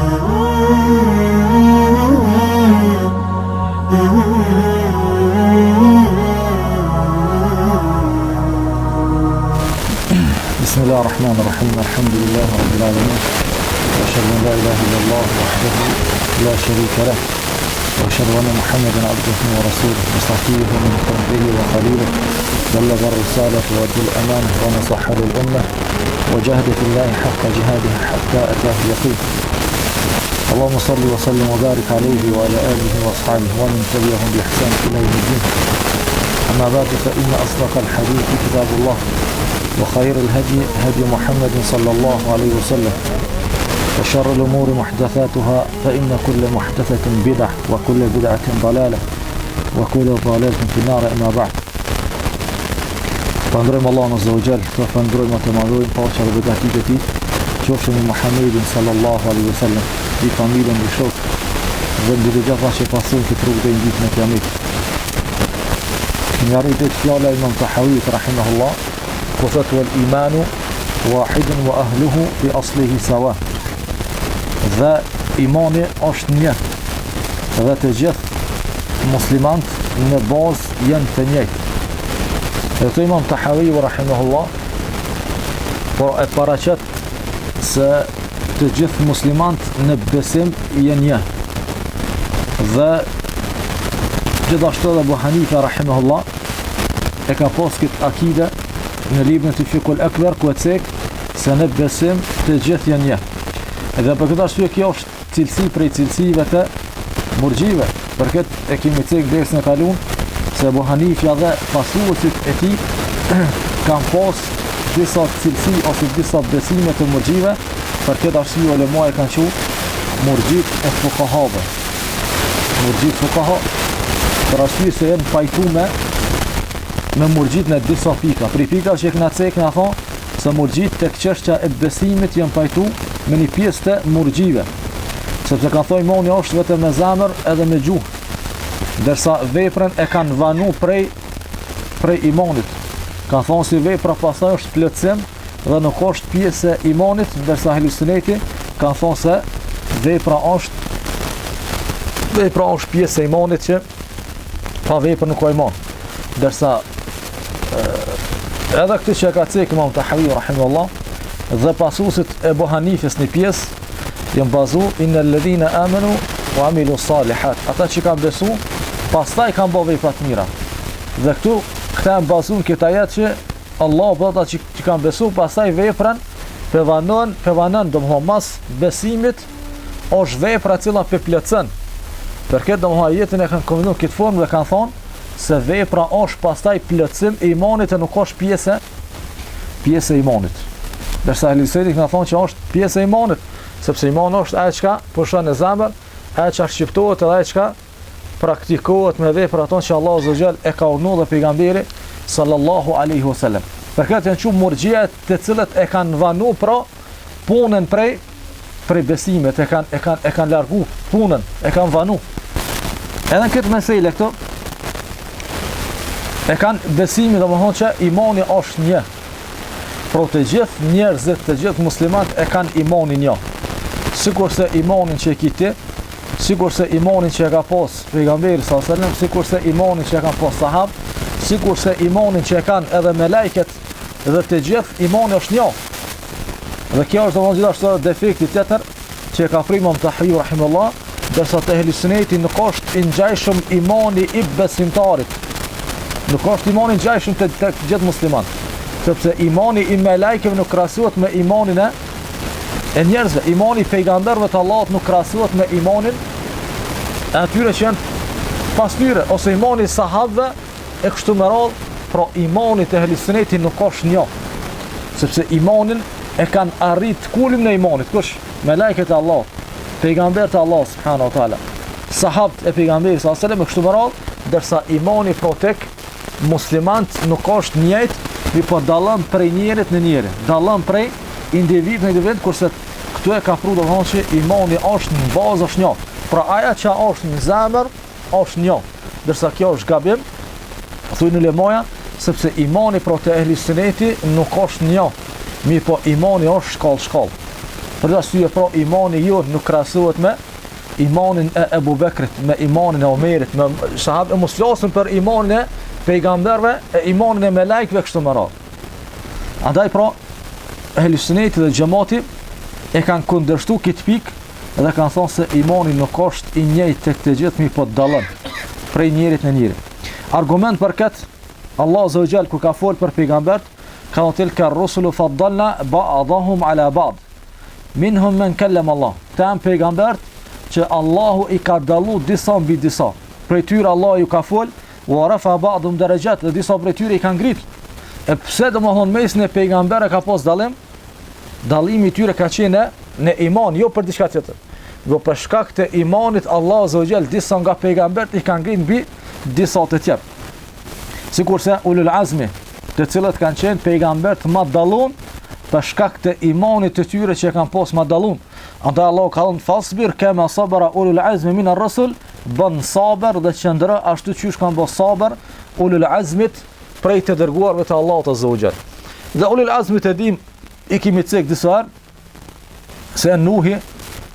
بسم الله الرحمن الرحيم الحمد لله رب العالمين وأشهد أن لا إله إلا الله وحده لا شريك له وأشهد أن محمدا عبده ورسوله وصفيه من خلقه وخليله بلغ الرسالة وأدى الأمانة ونصح للأمة وجاهد في الله حق جهاده حتى أتاه اليقين اللهم صل وسلم وبارك عليه وعلى آله وأصحابه ومن تبعهم بإحسان إلى يوم الدين أما بعد فإن أصدق الحديث كتاب الله وخير الهدي هدي محمد صلى الله عليه وسلم وشر الأمور محدثاتها فإن كل محدثة بدعة وكل بدعة ضلالة وكل ضلالة في النار أما بعد فندرم الله عز وجل فندرم وتمادوين فوشر بداتي شوفش من محمد صلى الله عليه وسلم في فاميلا بشوف ذنب رجاء شفاصون كتروب دين بيتنا كامل يريد فيالا الإمام طحاوي رحمه الله وفتوى الإيمان واحد وأهله في أصله سواء ذا إيمان أشنية ذا تجث مسلمان نباز ينتنيت ذا إمام طحاوي رحمه الله وأتبارشت ستجث مسلمان نبسم ينيه ذا جداشت أبو حنيفة رحمه الله eka pas këtë akide në librin të Fikul Akbar ku e cek se në besim të gjithë janë një. Edhe për këtë arsye kjo është cilësi prej cilësive të murxhive. Për këtë e kemi cek dersën e kaluar se Abu Hanifja dhe pasuesit e tij kanë pas disa cilësi ose disa besime të murxhive. Për këtë arsye ulema e kanë thënë murxhit e fuqahave. Murxhit fuqaha për arsye se janë pajtuar me murxhit në disa pika. Për pika që këna cek na thon se murxhit tek çështja e besimit janë pajtu me një pjesë të murxhive. Sepse kanë thonë imani është vetëm me zemër edhe me gjuhë. Ndërsa veprën e kanë vanu prej imanit. Kanë thonë si vepra pastaj është plotësim dhe nuk është pjesë e imanit, ndërsa Ahlusunneti kanë thonë se vepra është pjesë e imanit që pa veprë nuk ka iman. Ndërsa edhe këtë që ka cek Imam Tahawi rahimahullah dhe pasuesit e Abu Hanifes në pjesë janë bazu innal ladhina amanu wa amilu salihat, ata që kanë besu pastaj kanë bërë vepra të mira. Dhe këta janë bazu në këtë ajet që Allah po ata që kanë besu pastaj veprën pevanon domethënë mas besimit është vepra e cila plotson. Për këtë domethënë jetën e kanë kombinuar këtë formë dhe kanë thonë se vepra është pastaj plotësim e imanit e nuk është pjesë e imanit. Dërsa Ahlusunneti kanë thonë që është pjesë e imanit, sepse imani është ajo çka pushon në zemër, ajo që shqiptohet edhe ajo çka praktikohet me vepra ato që Allahu Azza wa Jall e ka urdhëruar dhe pejgamberi sallallahu alaihi wasallam. Për këtë janë shumë murxhia të cilët e kanë vanu pra punën prej besimet, e kanë largu punën, e kanë vanu. Edhe këtë meselë këto e kanë besimin domethënë që imani është një. Por të gjithë njerëzit, të gjithë muslimanët e kanë imanin një. Sikurse imanin që e ke ti, sikurse imanin që e ka pas pejgamberi sallallahu alajhi wasallam, sikurse imanin që e kanë pas sahabët, sikurse imanin që e kanë edhe melekët dhe të gjithë imani është një. Dhe kjo është domosdoshmë gjithashtu defekti tjetër që e ka frikë Imam Tahawi rahimahullah, ndërsa te Ahlusunneti nuk është i ngjajshëm imani i besimtarit. Nuk është imani i ngjajshëm të gjithë muslimanët, sepse imani i melekëve nuk krahasohet me imanin e njerëzve. Imani i pejgamberëve të Allahut nuk krahasohet me imanin e atyre që janë pas tyre, ose imani i sahabëve e kështu me radhë. Pra imani të Ahlusunnetit nuk është një, sepse imanin e kanë arrit kulmin në imanit. Kush? Melekët e Allahut, pejgamberët e Allahut subhanahu wa taala, sahabët e pejgamberit sallallahu alaihi wasallam e kështu me radhë, ndërsa imani tek muslimant nuk është njëjtë, mi po dallon prej njerit në njeri, dallon prej individ në individ, kurse këtu e ka pru domethënë që imani është në bazë është një. Pra aja që është në zemër është një. Ndërsa kjo është gabim, thuajnë ulemoja, sepse imani pro te Ahlusunneti nuk është një. Mi po imani është shkallë. Për këtë arsye pra imani jon nuk krahasohet me imanin e Abu Bekrit, me imanin e Omerit, me sahabë mos flasim për imanin e pejgamberëve, e imanin e melekëve kështu më radh. Andaj pra ehli sunneti dhe xhamati e kanë kundërshtuar këtë pikë dhe kanë thonë se imani nuk është i njëjtë tek të gjithë, mi po dallon prej njërit në njëri. Argument për këtë, Allah azza wa jall kur ka folur për pejgambert, ka thënë tilka ar-rusulu faddalna ba'dahum ala ba'd. Minhum man kallama Allah. Tam pejgambert që Allahu i ka dallu disa mbi disa. Prej tyre Allah ju ka fol, wa rafa ba'dhum darajat, dhe disa prej tyre i kanë ngrit. E pse domethënë mesin e pejgamberëve ka pas dallim? Dallimi i tyre ka qenë në iman, jo për diçka tjetër. Do për shkak të imanit Allah azza wa jall disa nga pejgambert i kanë ngrit mbi disa të tjerë. Sikurse ulul azmi, të cilët kanë qenë pejgambert më dallun për shkak të imanit të tyre që kanë pas më dallun. Andaj Allah ka thënë fasbir kama sabara ulul azmi min ar-rusul, bën sabër dhe qëndro ashtu siç kanë bërë sabër ulul azmit prej të dërguarve të Allahut azza wa jall. Dhe ulul azmit e dim i kemi cek disa se Nuhi,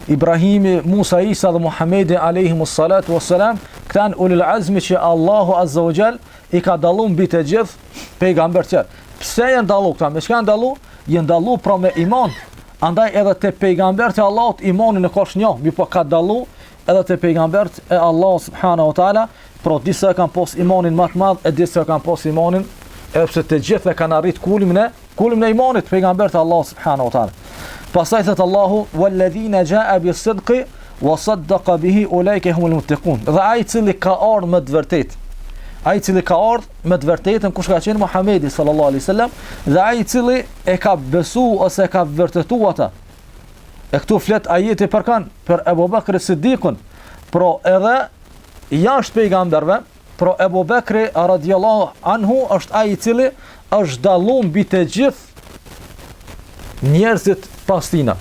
Ibrahimi, Musa, Isa dhe Muhamedi alayhimus salatu wassalam, këtan ulul azmi që Allahu azza wa jall i ka dallu mbi të gjithë pejgamberët. Pse janë dallu këta? Me çka janë dallu? Janë dallu pra me iman. Andaj edhe te pejgamberët e Allahut imani nuk është një, mi po ka dallu edhe te pejgamberët e Allahut subhanahu wa taala, pra disa kanë pas imanin më të madh e disa kanë pas imanin, edhe pse të gjithë kanë arrit kulmin e imanit pejgamberët e Allahut subhanahu wa taala. Pastaj thot Allahu walladhina jaa bis-sidqi wa saddaqa bihi ulaika humul muttaqun. Dhe ai i cili ka ardhur me të vërtetë, ai i cili ka ardhur me të vërtetën kush ka qenë Muhamedi sallallahu alaihi wasallam, dhe ai i cili e ka besu ose ka vërtetuar ata. E këtu flet ajeti për kan, për Abu Bakr as-Siddiqun, pro edhe jashtë pejgamberëve, pro Abu Bakri radhiyallahu anhu është ai i cili është dalluar mbi të gjithë njerëzit pas tina.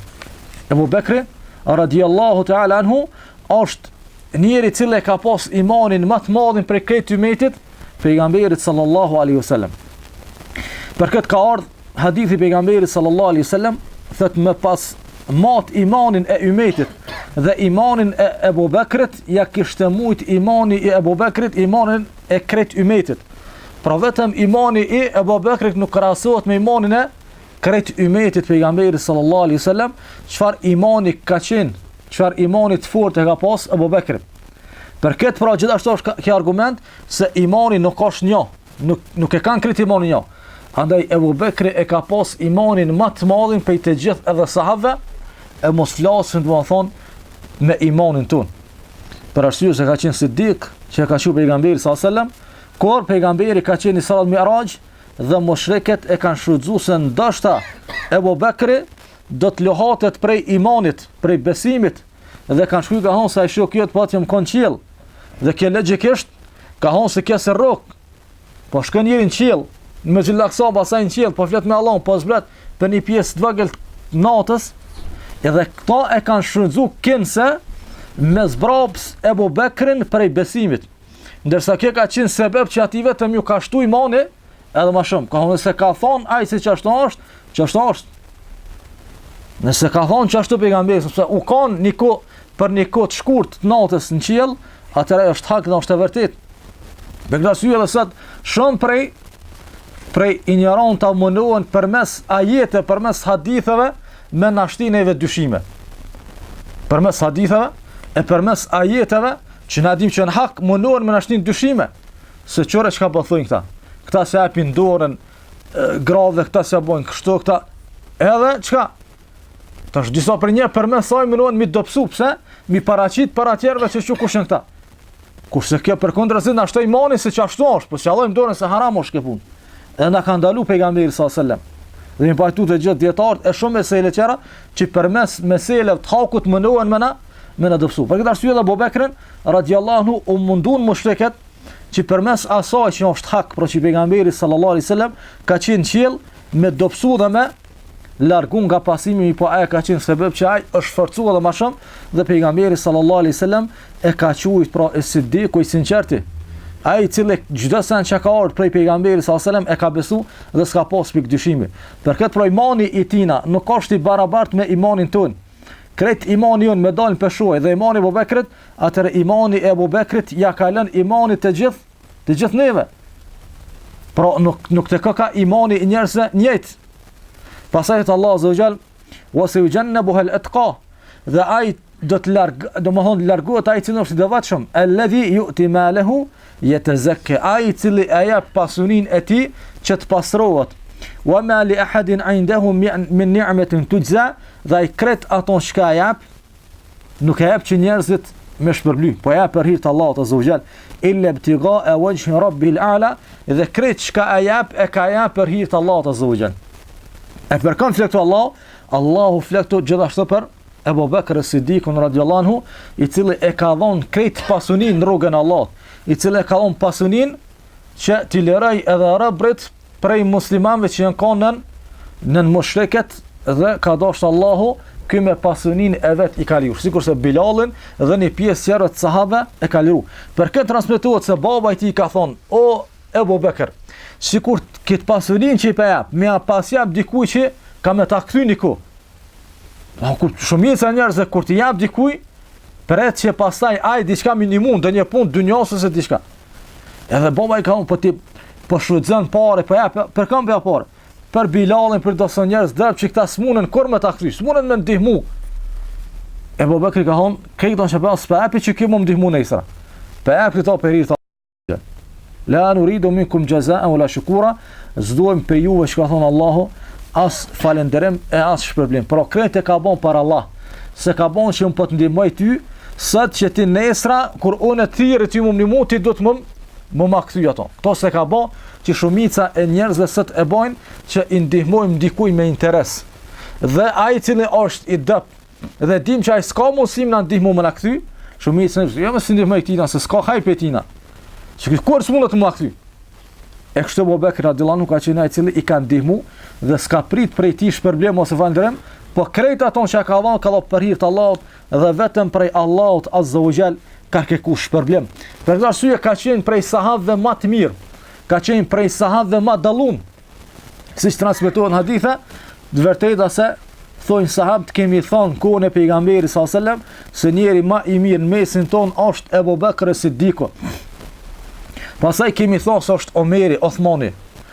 Abu Bakri radhiyallahu ta'ala anhu është njeri i cili ka pas imanin më të madhin për këtë umetit pejgamberit sallallahu alaihi wasallam. Për këtë ka ardhur hadithi pejgamberit sallallahu alaihi wasallam, thotë më pas mat imanin e umetit dhe imanin e Abu Bakrit ja kishte mujt imani i Abu Bakrit imanin e kret umetit. Pra vetëm imani i Abu Bakrit nuk krahasohet me imanin e kret umetit pejgamberit sallallahu alaihi wasallam. Çfarë imani ka qenë, çfarë imani të fortë ka pas Abu Bakri. Për këtë pra gjithashtu është kjo argument se imani nuk është një, nuk e kanë kret imanin një. Andaj Abu Bakri e ka pas imanin më të madhin prej të gjithë edhe sahabëve, e mos flasim do të thonë me imanin ton. Për arsye se ka qenë Siddiq, që ka qenë pejgamberi sallallahu alaihi wasallam, kur pejgamberi ka qenë Isra Mi'raj dhe mushrikët e kanë shfrytzuar se ndoshta Abu Bakri do të lohatet prej imanit, prej besimit, dhe kanë shkuar ka thonë se ai shokët po atëm kon qiell. Dhe kjo logjikisht ka thonë se kjo se rrok. Po shkon njëri në qiell, me xhillaksa pasaj në qiell, po flet me Allah, po zbret për një pjesë të vogël natës, edhe këto e kanë shfrytzuar kinse me zbraps Abu Bakrin prej besimit. Ndërsa kjo ka qenë sebeb që ati vetëm ju ka shtu imani edhe më shumë. Ka thonë se ka thonë ai se çashtu është. Nëse ka thonë çashtu pejgamberi, sepse u kanë një kohë për një kohë të shkurt të natës në qiell, atëherë është hak dhe është e vërtetë. Me këtë arsye edhe sot shumë prej ignoranta mundohen përmes ajete, përmes haditheve me nashtineve dyshime. Përmes haditheve e përmes ajeteve që na dim që në hak mundohen me nashtin dyshime. Se çore çka po thonë këta? Këta se japin dorën grave, këta se bojnë kështu, këta edhe çka? Tash disa për një përmes saj mundohen mi dobësu, pse? Mi paraqit para tjerëve se çu kush janë këta. Kurse kjo përkundrazi na shtoi imani se çashtu është, po s'jallojmë dorën se haram është kjo punë. Edhe na ka ndalu pejgamberi sallallahu alajhi wasallam. Dhe një pajtu të gjithë djetarët e shumë mesele tjera që përmes meseleve të hakut mundohen me na dobësu. Për këtë arsye Abu Bekrin radhiyallahu anhu u mundun mushrikët që përmes asaj që është hak për që pejgamberi sallallahu alajhi wasallam ka qenë qiell me dobësu dhe me largu nga pasimi, po ai ka qenë sebeb që ai është forcuar edhe më shumë dhe pejgamberi sallallahu alajhi wasallam e ka quajtur pra Siddiku i sinqerti. ai i cili çdo sen që ka ardhur prej pejgamberit sallallahu alajhi wasallam e ka besu dhe s'ka pas pikë dyshimi. Për këtë pra imani i tina nuk është i barabartë me imanin ton. Kret imani jon me dalën peshuaj dhe imani e Abu Bekrit, atëre imani e Abu Bekrit ja ka lënë imani të gjithë neve. Pra nuk të ka imani i njerëzve njëjtë. Pastaj Allah azza wa jall wa sayujannabuha al-atqa, dhe ai do të largohet ai që është i devotshëm, alladhi yu'ti malahu yatazakka, ai cili e jep pasurinë e tij që të pastrohet. Wa ma li ahadin 'indahu min ni'matin tujza, dhe ai kret ato çka jep, nuk e jep që njerëzit me shpërbly, po jep për hir të Allahut azza wa jall, illa ibtigha'a wajhi rabbil a'la, dhe kret çka e jep për hir të Allahut azza wa jall. E për kanë flektu Allahu flektu gjithashtu për Ebu Bekr as-Siddiqun radhiyallahu anhu, i cili e ka dhënë krejt pasunin në rrugën e Allahut, i cili e ka dhënë pasunin që t'i lëroj edhe rëbrit prej muslimanëve që janë kanë në mushreket, dhe ka dashur Allahu ky me pasunin e vet i ka liru, sikurse Bilalin dhe një pjesë tjerë të sahabe e ka liru. Për këtë transmetohet se baba i tij ka thonë: "O Ebu Bekr, sikur këtë pasunin që i pa jap, më pas jap dikuj që ka me ta kthy niku." Kur shumica e njerëzve kur t'i jap dikuj, pret që pastaj ai diçka minimum, ndonjë punë dynjose ose diçka. Edhe baba i ka thonë: "Po ti po shfrytëzon parë, po jap për kam për parë. Për Bilalin, për disa njerëz dërp që këta smunën kur me ta kthy, smunën me ndihmu." Ebu Bekri ka thonë: "Këto që pas pa japi që më ndihmu nesër. Pa jap këto për hir të Allahut. La nuridu minkum jazaan wala shukura." Zdojmë për juve që ka thonë Allahu as falënderim e as shpërblim. Por këtë e ka bën për Allah. Se ka bën që unë po të ndihmoj ty, sot që ti nesra kur unë të thirrë ti më ndihmu, ti do të më ma kthy ato. Kto se ka bën që shumica e njerëzve sot e bojnë që i ndihmojmë dikujt me interes. Dhe ai i cili është i dop dhe dim që ai s'ka mundësi na ndihmu më na kthy, shumica jo më si ndihmoj tina se s'ka hajp e tina. Që kur s'mund të më kthy. E kështu Abu Bekr radhiyallahu anhu ka qenë ai i cili i ka ndihmu dhe s'ka prit prej tij shpërblim ose falënderim, po krejt ato që ka dhënë ka dhënë për hir të Allahut dhe vetëm prej Allahut azza wa jall ka kërkuar shpërblim. Për këtë arsye ka qenë prej sahabëve më të mirë, ka qenë prej sahabëve më dallum. Siç transmetohen hadithe, të vërteta se thonë sahabët kemi thonë kohën e pejgamberit sallallahu alajhi wasallam se njeri më i mirë në mesin ton është Ebu Bekr as-Siddiku. Pastaj kemi thonë se është Omeri, Othmani.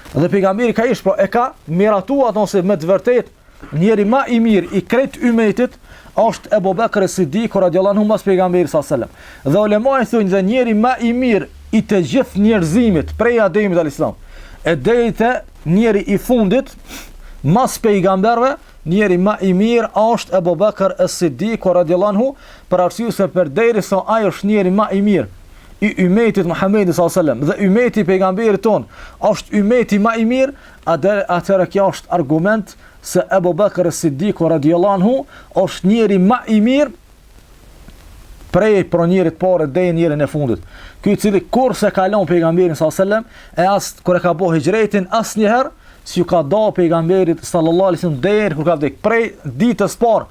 Dhe pejgamberi ka ish, po e ka miratuar ato se me të vërtet njeri më i mirë i krejt ummetit është Ebu Bekr as-Siddiku radhiyallahu anhu mas pejgamberit sallallahu alajhi wasallam. Dhe ulemat thonë se njeri më i mirë i të gjithë njerëzimit prej Ademit alayhis salam e deri te njeri i fundit mas pejgamberëve, njeri më i mirë është Ebu Bekr as-Siddiku radhiyallahu anhu, për arsye se përderisa ai është njeri më i mirë i ummetit Muhammedit sallallahu alajhi wasallam dhe ummeti pejgamberit ton është ummeti më i mirë, atëherë kjo është argument se Ebu Bekr as-Siddiku radhiyallahu anhu është njeri më i mirë prej pronjerit parë deri në njerin e fundit. Ky i cili kurse ka lënë pejgamberin sallallahu alajhi wasallam e as kur e ka bëu hijretin asnjëherë si ka dha pejgamberit sallallahu alajhi wasallam deri kur ka vdek, prej ditës parë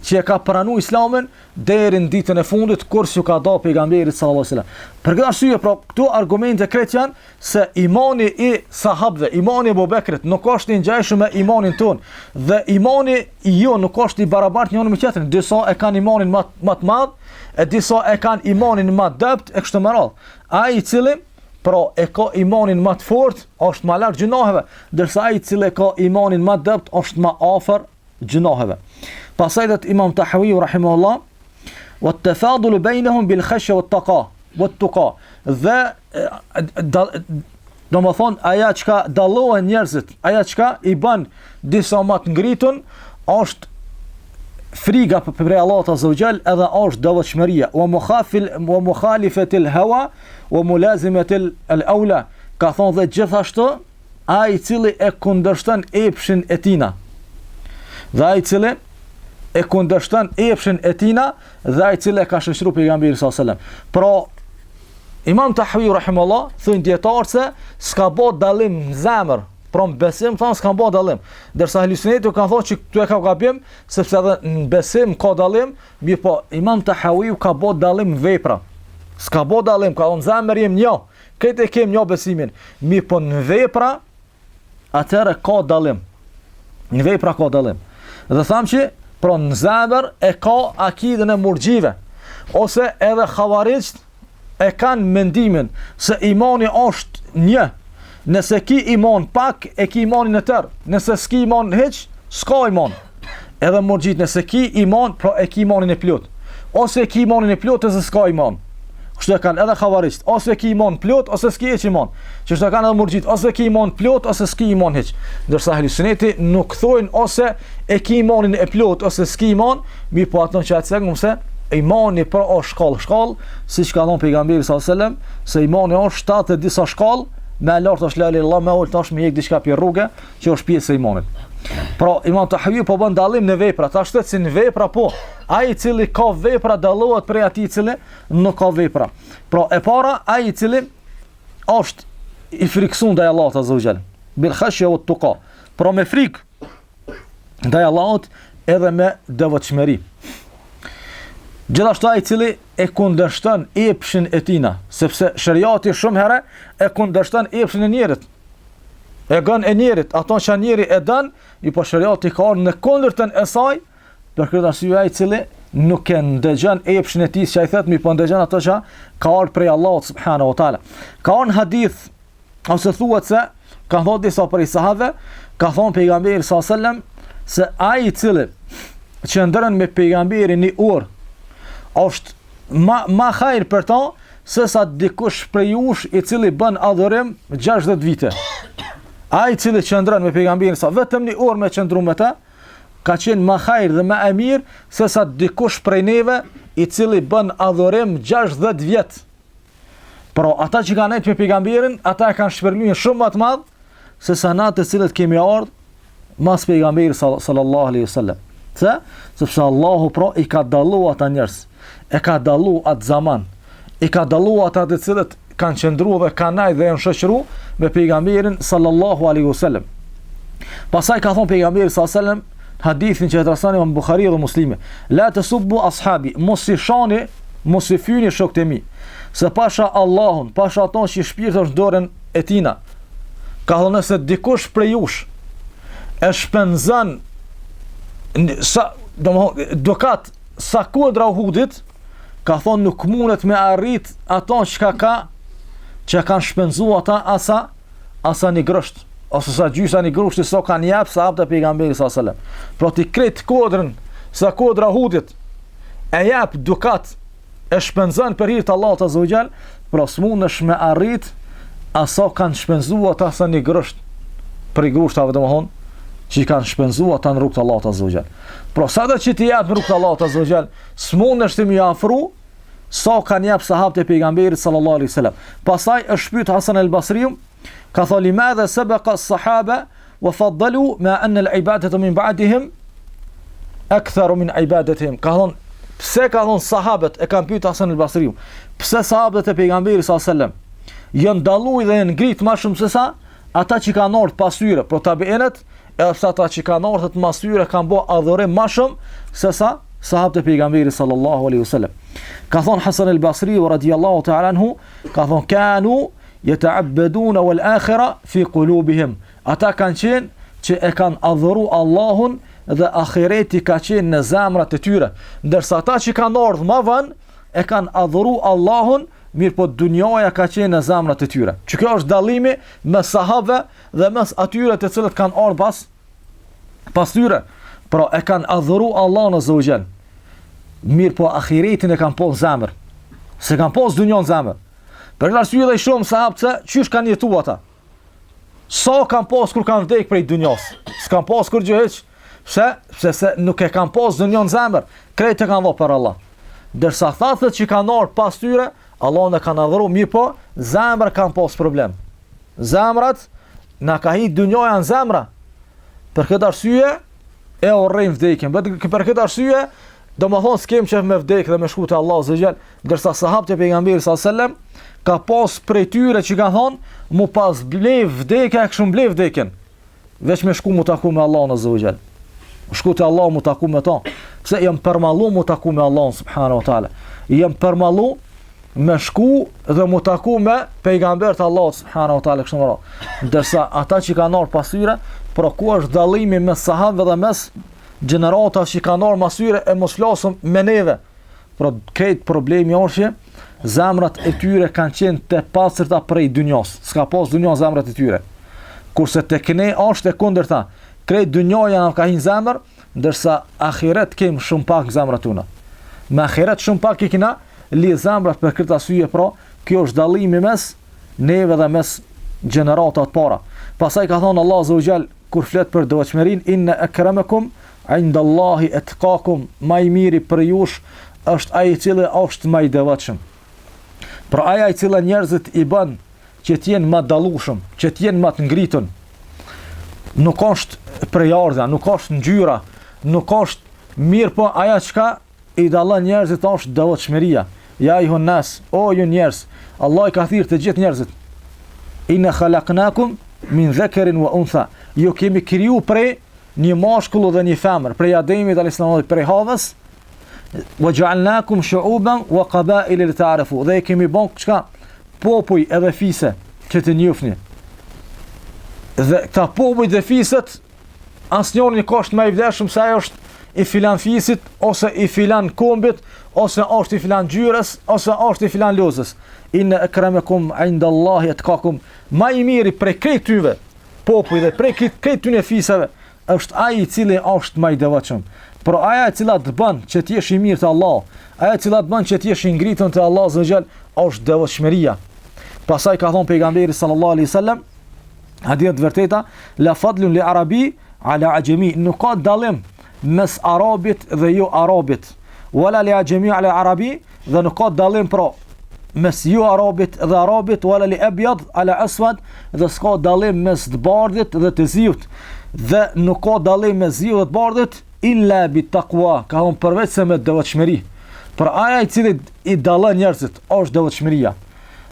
që e ka pranuar Islamin deri në ditën e fundit kur si ka dha pejgamberit sallallahu alajhi wasallam. Për këtë arsye, pra, këto argumente krejt janë se imani i sahabëve, imani i Abu Bekrit nuk është i ngjashëm me imanin ton dhe imani i jo nuk është i barabartë njëri me tjetrin. Disa e kanë imanin më të madh, e disa e kanë imanin më të dobët e kështu me radhë. Ai i cili pra e ka imanin më të fortë është më larg gjunaheve, ndërsa ai i cili ka imanin më të dobët është më afër gjunaheve. Pastaj dat Imam Tahawi rahimahullah wa tafadulu bainahum bil khashya wat taqa wat tuqa. Dhe domethën ajo çka dallohen njerëzit, ajo çka i bën disa më të ngritun është friga për Allahut azza wa jall, edhe është devotshmëria wa mukhalifati al hawa wa mulazimati al awla. Ka thonë dhe gjithashtu ai i cili e kundërshton epshin e tina. Dhe ai i cili e kundërshton epshin e tina dhe ai i cili e ka shoqëruar pejgamberin sallallahu alajhi wasallam. Pra Imam Tahawi rahimahullah thonë dietar se s'ka bë dallim në zemër, pra në besim thonë s'ka bë dallim. Ndërsa Ahlusunnetit kanë thonë që këtu e ka gabim, sepse edhe në besim ka dallim, mirë po Imam Tahawi ka bë dallim në vepra. S'ka bë dallim, ka në zemër jem një, këtë e kem një besimin, mi po në vepra, atëherë ka dallim. Në vepra ka dallim. Dhe thamë që, pra në zemër e ka akidën e murxhive, ose edhe xhavarixht e kanë mendimin se imani është një. Nëse ki iman pak, e ki imanin e tërë. Nëse s'ki iman hiç, s'ka iman. Edhe murxhit, nëse ki iman, pra e ki imanin e plot. Ose e ki imanin e plot, ose s'ka iman. Kështu e kanë edhe xhavarixht, ose ki iman plot, ose s'ki hiç iman. Kështu e kanë edhe murxhit, ose ki iman plot, ose s'ki iman hiç. Ndërsa ahli suneti nuk thojnë ose e ki imanin e plot, ose s'ki iman, mi po ato që atë se imani pra është shkallë, siç ka thënë pejgamberi sallallahu alajhi wasallam, se imani është 7 e disa shkallë. Me lartë është la ilaha illallah, me ulët është me jek diçka për rrugë, që është pjesë e imanit. Pra, Imam Tahawi po bën dallim në vepra, ta shtet si në vepra po, ai i cili ka vepra dallohet prej atij i cili nuk ka vepra. Pra, e para ai i cili është i friksuar ndaj Allahut azza wa jall, bil khashya wat tuqa. Pra me frikë ndaj Allahut edhe me devotshmëri. Gjithashtu ai i cili e kundërshton epshin e tina, sepse shariati shumë herë e kundërshton epshin e njerit. E gën e njerit, ato që njeri e dën, i po shariati ka në kundërtën e saj, për këtë arsye ai i cili nuk e ndëgjon epshin e tij, që ai thotë mi po ndëgjon ato që ka ardhur prej Allahut subhanahu wa taala. Ka një hadith, ose thuhet se ka thënë disa prej sahabëve, ka thënë pejgamberi sallallahu alajhi wasallam se ai i cili që ndërën me pejgamberin një orë është ma hajër për ta se sa dikush prej jush i cili bën adhurim 60 vite. Ai i cili qëndron me pejgamberin sa vetëm një orë me qëndru me ta, ka qenë ma hajër dhe ma e mirë se sa dikush prej neve i cili bën adhurim 60 vjet. Pra ata që kanë nejtë me pejgamberin, ata e kanë shpërblimin shumë më të madh se sa na të cilët kemi ardhur mas pejgamberit sallallahu alaihi wasallam. Sepse Allahu pra i ka dallu ata njerëz, e ka dallu atë zaman, i ka dallu ata të cilët kanë qëndruar dhe kanë ajë dhe janë shoqëruar me pejgamberin sallallahu alaihi wasallam. Pastaj ka thënë pejgamberi sallallahu alaihi wasallam hadithin që e transmeton Imam Buhariu dhe Muslimi, la tasubbu ashabi, mos i shani, mos i fyni shokët e mi, se pasha Allahun, pasha ato që shpirti është dorën e tina. Ka thënë se dikush prej jush e shpenzon sa dokat sa kodra Uhudit, ka thonë nuk mundet me arrit ato që kanë shpenzuar ata asa një grësht, ose sa gjysa një grësht sa kanë jap sahabët e pejgamberit sallallahu alajhi wasallam. Pra ti kret kodrën sa kodra Uhudit e jap dukat e shpenzon për hir të Allahut azza wa jall, pra s'mundesh me arrit asa kanë shpenzuar ata sa një grësht për grushtave domthon që kanë shpenzuar ata në rrugt të Allahut azza wa jall. Pra sa do që ti jap në rrugt të Allahut azza wa jall, s'mundesh të më afru sa kanë jap sahabët e pejgamberit sallallahu alaihi wasallam. Pastaj është pyet Hasan al-Basriu, ka thënë limadha sabaqa as-sahaba wa faddalu ma anna al-ibadatu min ba'dihim akthar min ibadatihim. Ka thënë pse ka thënë sahabët e kanë pyet Hasan al-Basriu, pse sahabët e pejgamberit sallallahu alaihi wasallam janë dalluar dhe janë ngrit më shumë se sa ata që kanë ardhur pas tyre, pro tabiinat, edhe ata që kanë ardhur mas tyre kanë bë adhurim më shumë se sa sahabët e pejgamberit sallallahu alaihi wasallam. Ka thon Hasan al-Basri radiyallahu ta'ala anhu, ka thon kanu yata'abbaduna wal akhirah fi qulubihim. Ata kanë qenë që e kanë adhuru Allahun dhe ahireti ka qenë në zemrat e tyre, ndërsa ata që kanë ardhur më vonë e kanë adhuru Allahun, mirë po dunjaja ka qenë në zemrat e tyre. Që kjo është dallimi mes sahabëve dhe mes atyre të cilët kanë ardhur pas tyre. Pra e kanë adhuru Allahun azza wa jall. Mirë po ahiretin e kanë pas zemër. Se kanë pas dunjon zemër. Për këtë arsye dhe shumë sahabë çish kanë jetuar ata. Sa kanë pas kur kanë vdekur prej dunjos. S'kan pas kur gjë hiç. Se nuk e kanë pas dunjon zemër. Krejt e kanë dhënë për Allah. Dërsa thatët që kanë ardhur pas tyre, Allahun e kanë adhuru, mirë po zemër kanë pas problem. Zemrat na ka hit dunjoja në zemra. Për këtë arsye e urrejmë vdekjen. Për këtë arsye domethënë s'kem që me vdek dhe me shku te Allahu azza jall, ndërsa sahabët e pejgamberit sallallahu alajhi wasallam ka pas prej tyre që kanë thonë mu pas blev vdekja, kështu blev vdekjen. Veç me shku mu taku me Allahun azza jall. Shku te Allahu mu taku me ta. Pse jam përmallu mu taku me Allahun subhanahu wa taala. Jam përmallu me shku dhe mu taku me pejgambert Allah subhanahu wa ta'ala kështu më radh. Ndërsa ata që kanë ardhur pas tyre, por ku është dallimi mes sahabëve dhe mes gjeneratave që kanë ardhur pas tyre e mos flasëm me neve. Por këtë problemi është që zemrat e tyre kanë qenë të pastërta prej dunjos. S'ka pas dunjos zemrat e tyre. Kurse tek ne është e kundërta. Krejt dunjoja na ka hinë zemër, ndërsa ahiret kem shumë pak zemrat tona. Me ahiret shumë pak i kena li zemrat për këtë arsye, pra kjo është dallimi mes neve dhe mes gjeneratat para. Pastaj ka thonë Allah azza wa jall kur flet për devotshmërinë, inna akramakum indallahi atqakum, më i miri për jush është ai i cili është më i devotshëm. Pra ai i cili njerëzit i bën që të jenë më dallueshëm, që të jenë më të ngritën. Nuk është prejardhja, nuk është ngjyra, nuk është mirë, po aja çka i dallon njerëzit është devotshmëria. Ja i nas, o ju njerëz, Allah i ka thirrë të gjithë njerëzit. Inna khalaqnakum min dhakarin wa untha. Ju kemi kriju prej një mashkull dhe një femër, prej Ademit alayhis salam dhe prej Havës. Wa ja'alnakum shu'uban wa qaba'ila li ta'rafu. Dhe kemi bën çka? Popuj edhe fise që të njohni. Dhe këta popuj dhe fiset asnjëri nuk është më i vlefshëm se ai është i filan fisit, ose i filan kombit, ose është i filan gjyrës, ose është i filan lozës. Inna akramakum indallahi atqakum. Më i miri prej këtyve popuj dhe prej këtyre fisave është ai i cili është më i devotshëm. Por aja e cila të bën që të jesh i mirë te Allah, aja e cila të bën që të jesh i ngritur te Allah azza xal, është devotshmëria. Pastaj ka thënë pejgamberi sallallahu alaihi wasallam, hadith vërteta, la fadlun li arabi ala ajami, nuk ka dallim mes arabit dhe jo arabit, wala li ajami ala arabi, dhe nuk ka dallim pra mes jo arabit dhe arabit, wala li abyad ala aswad, dhe s'ka dallim mes të bardhit dhe të ziut, dhe nuk ka dallim mes ziut dhe të bardhit illa bi taqwa, ka thonë përveç se me devotshmëri. Për aja i cili i dallon njerëzit është devotshmëria.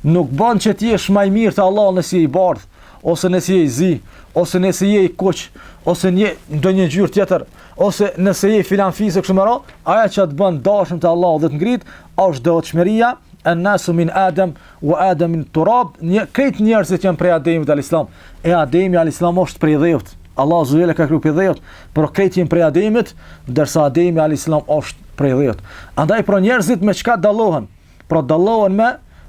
Nuk bën që ti jesh më i mirë te Allah nëse je i bardh, ose nëse je i zi, ose nëse je i kuq, ose ndonjë ngjyrë tjetër, ose nëse je filan fisë kështu më radh, aja që të bën dashëm te Allah dhe të ngrit është devotshmëria. An-nasu min Adam wa Adam min turab. Këtë njerëzit janë prej Ademit alayhis salam. E Ademi alayhis salam është prej dheut. Allah azza wa jalla ka kriju prej dheut, por këtë janë prej Ademit, ndërsa Ademi alayhis salam është prej dheut. Andaj pro njerëzit me çka dallohen? Pro dallohen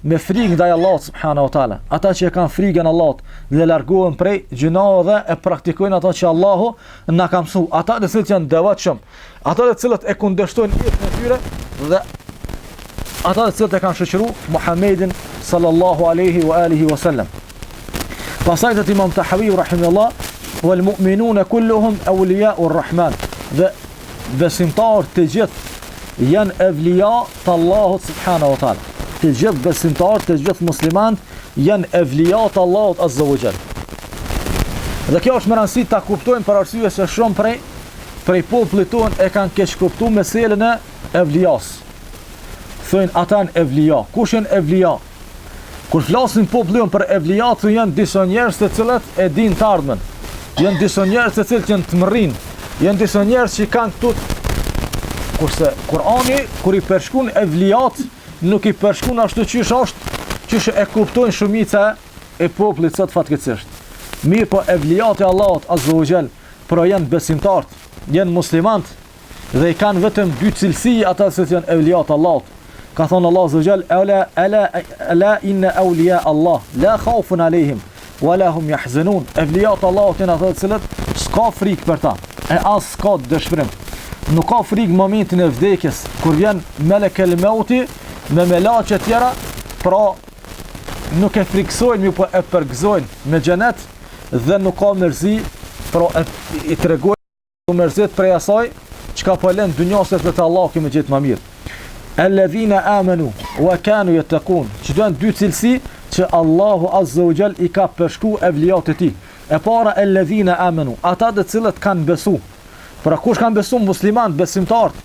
me frikë ndaj Allahut subhanahu wa taala. Ata që kanë frikën Allahut dhe largohen prej gjunave dhe e praktikojnë ato që Allahu na ka mësuar. Ata të cilët janë devotshëm, ata të cilët e kundërshtojnë jetën e tyre dhe ata të cilët e kanë shoqëruar Muhammedin sallallahu alaihi wa alihi wasallam. Pastaj te Imam Tahawi rahimahullah, wal mu'minuna kulluhum awliya'ur rahman. Dhe besimtarët të gjithë janë evlija të Allahut subhanahu wa taala. Të gjithë besimtarët, të gjithë muslimanët janë evlija të Allahut azza wa jall. Dhe kjo është më rëndësi ta kuptojmë për arsye se shumë prej popullit tonë e kanë keq kuptuar meselën e evlijas. Thojnë ata janë evlija. Kush janë evlija? Kur flasin populli për evlija, thonë janë disa njerëz të cilët e dinë të ardhmen. Janë disa njerëz të cilët janë të mërrin. Janë disa njerëz që kanë këtu. Kurse Kurani kur i përshkruan evlijat, nuk i përshkruan ashtu çish e kuptojnë shumica e popullit sot fatkeqësisht. Mirë, po evlijat e Allahut azza wa jall, por janë besimtarë, janë muslimanë dhe i kanë vetëm dy cilësi ata që janë evlijat e Allahut. Ka thonë Allah azza wa jall, ala inna awliya Allah la khawfun alehim wala hum yahzanun. Evlijat e Allahut janë ata që s'ka frikë për ta, e as s'ka dëshpërim. Nuk ka frikë momentin e vdekjes, kur vjen melekul mauti me melaçe tjera, pra nuk e friksojnë, mi po e përgëzojnë me xhenet dhe nuk ka mërzi, pra i tregojnë mërzit prej asaj çka po lën dunjosat vetë Allah që më jetë më mirë. Alladhina amanu wa kanu yattaqun. Që janë dy cilësi që Allahu azza wa jall i ka përshkruar evlijat e tij. E para alladhina amanu, ata të cilët kanë besu. Pra kush kanë besu? Musliman, besimtarët.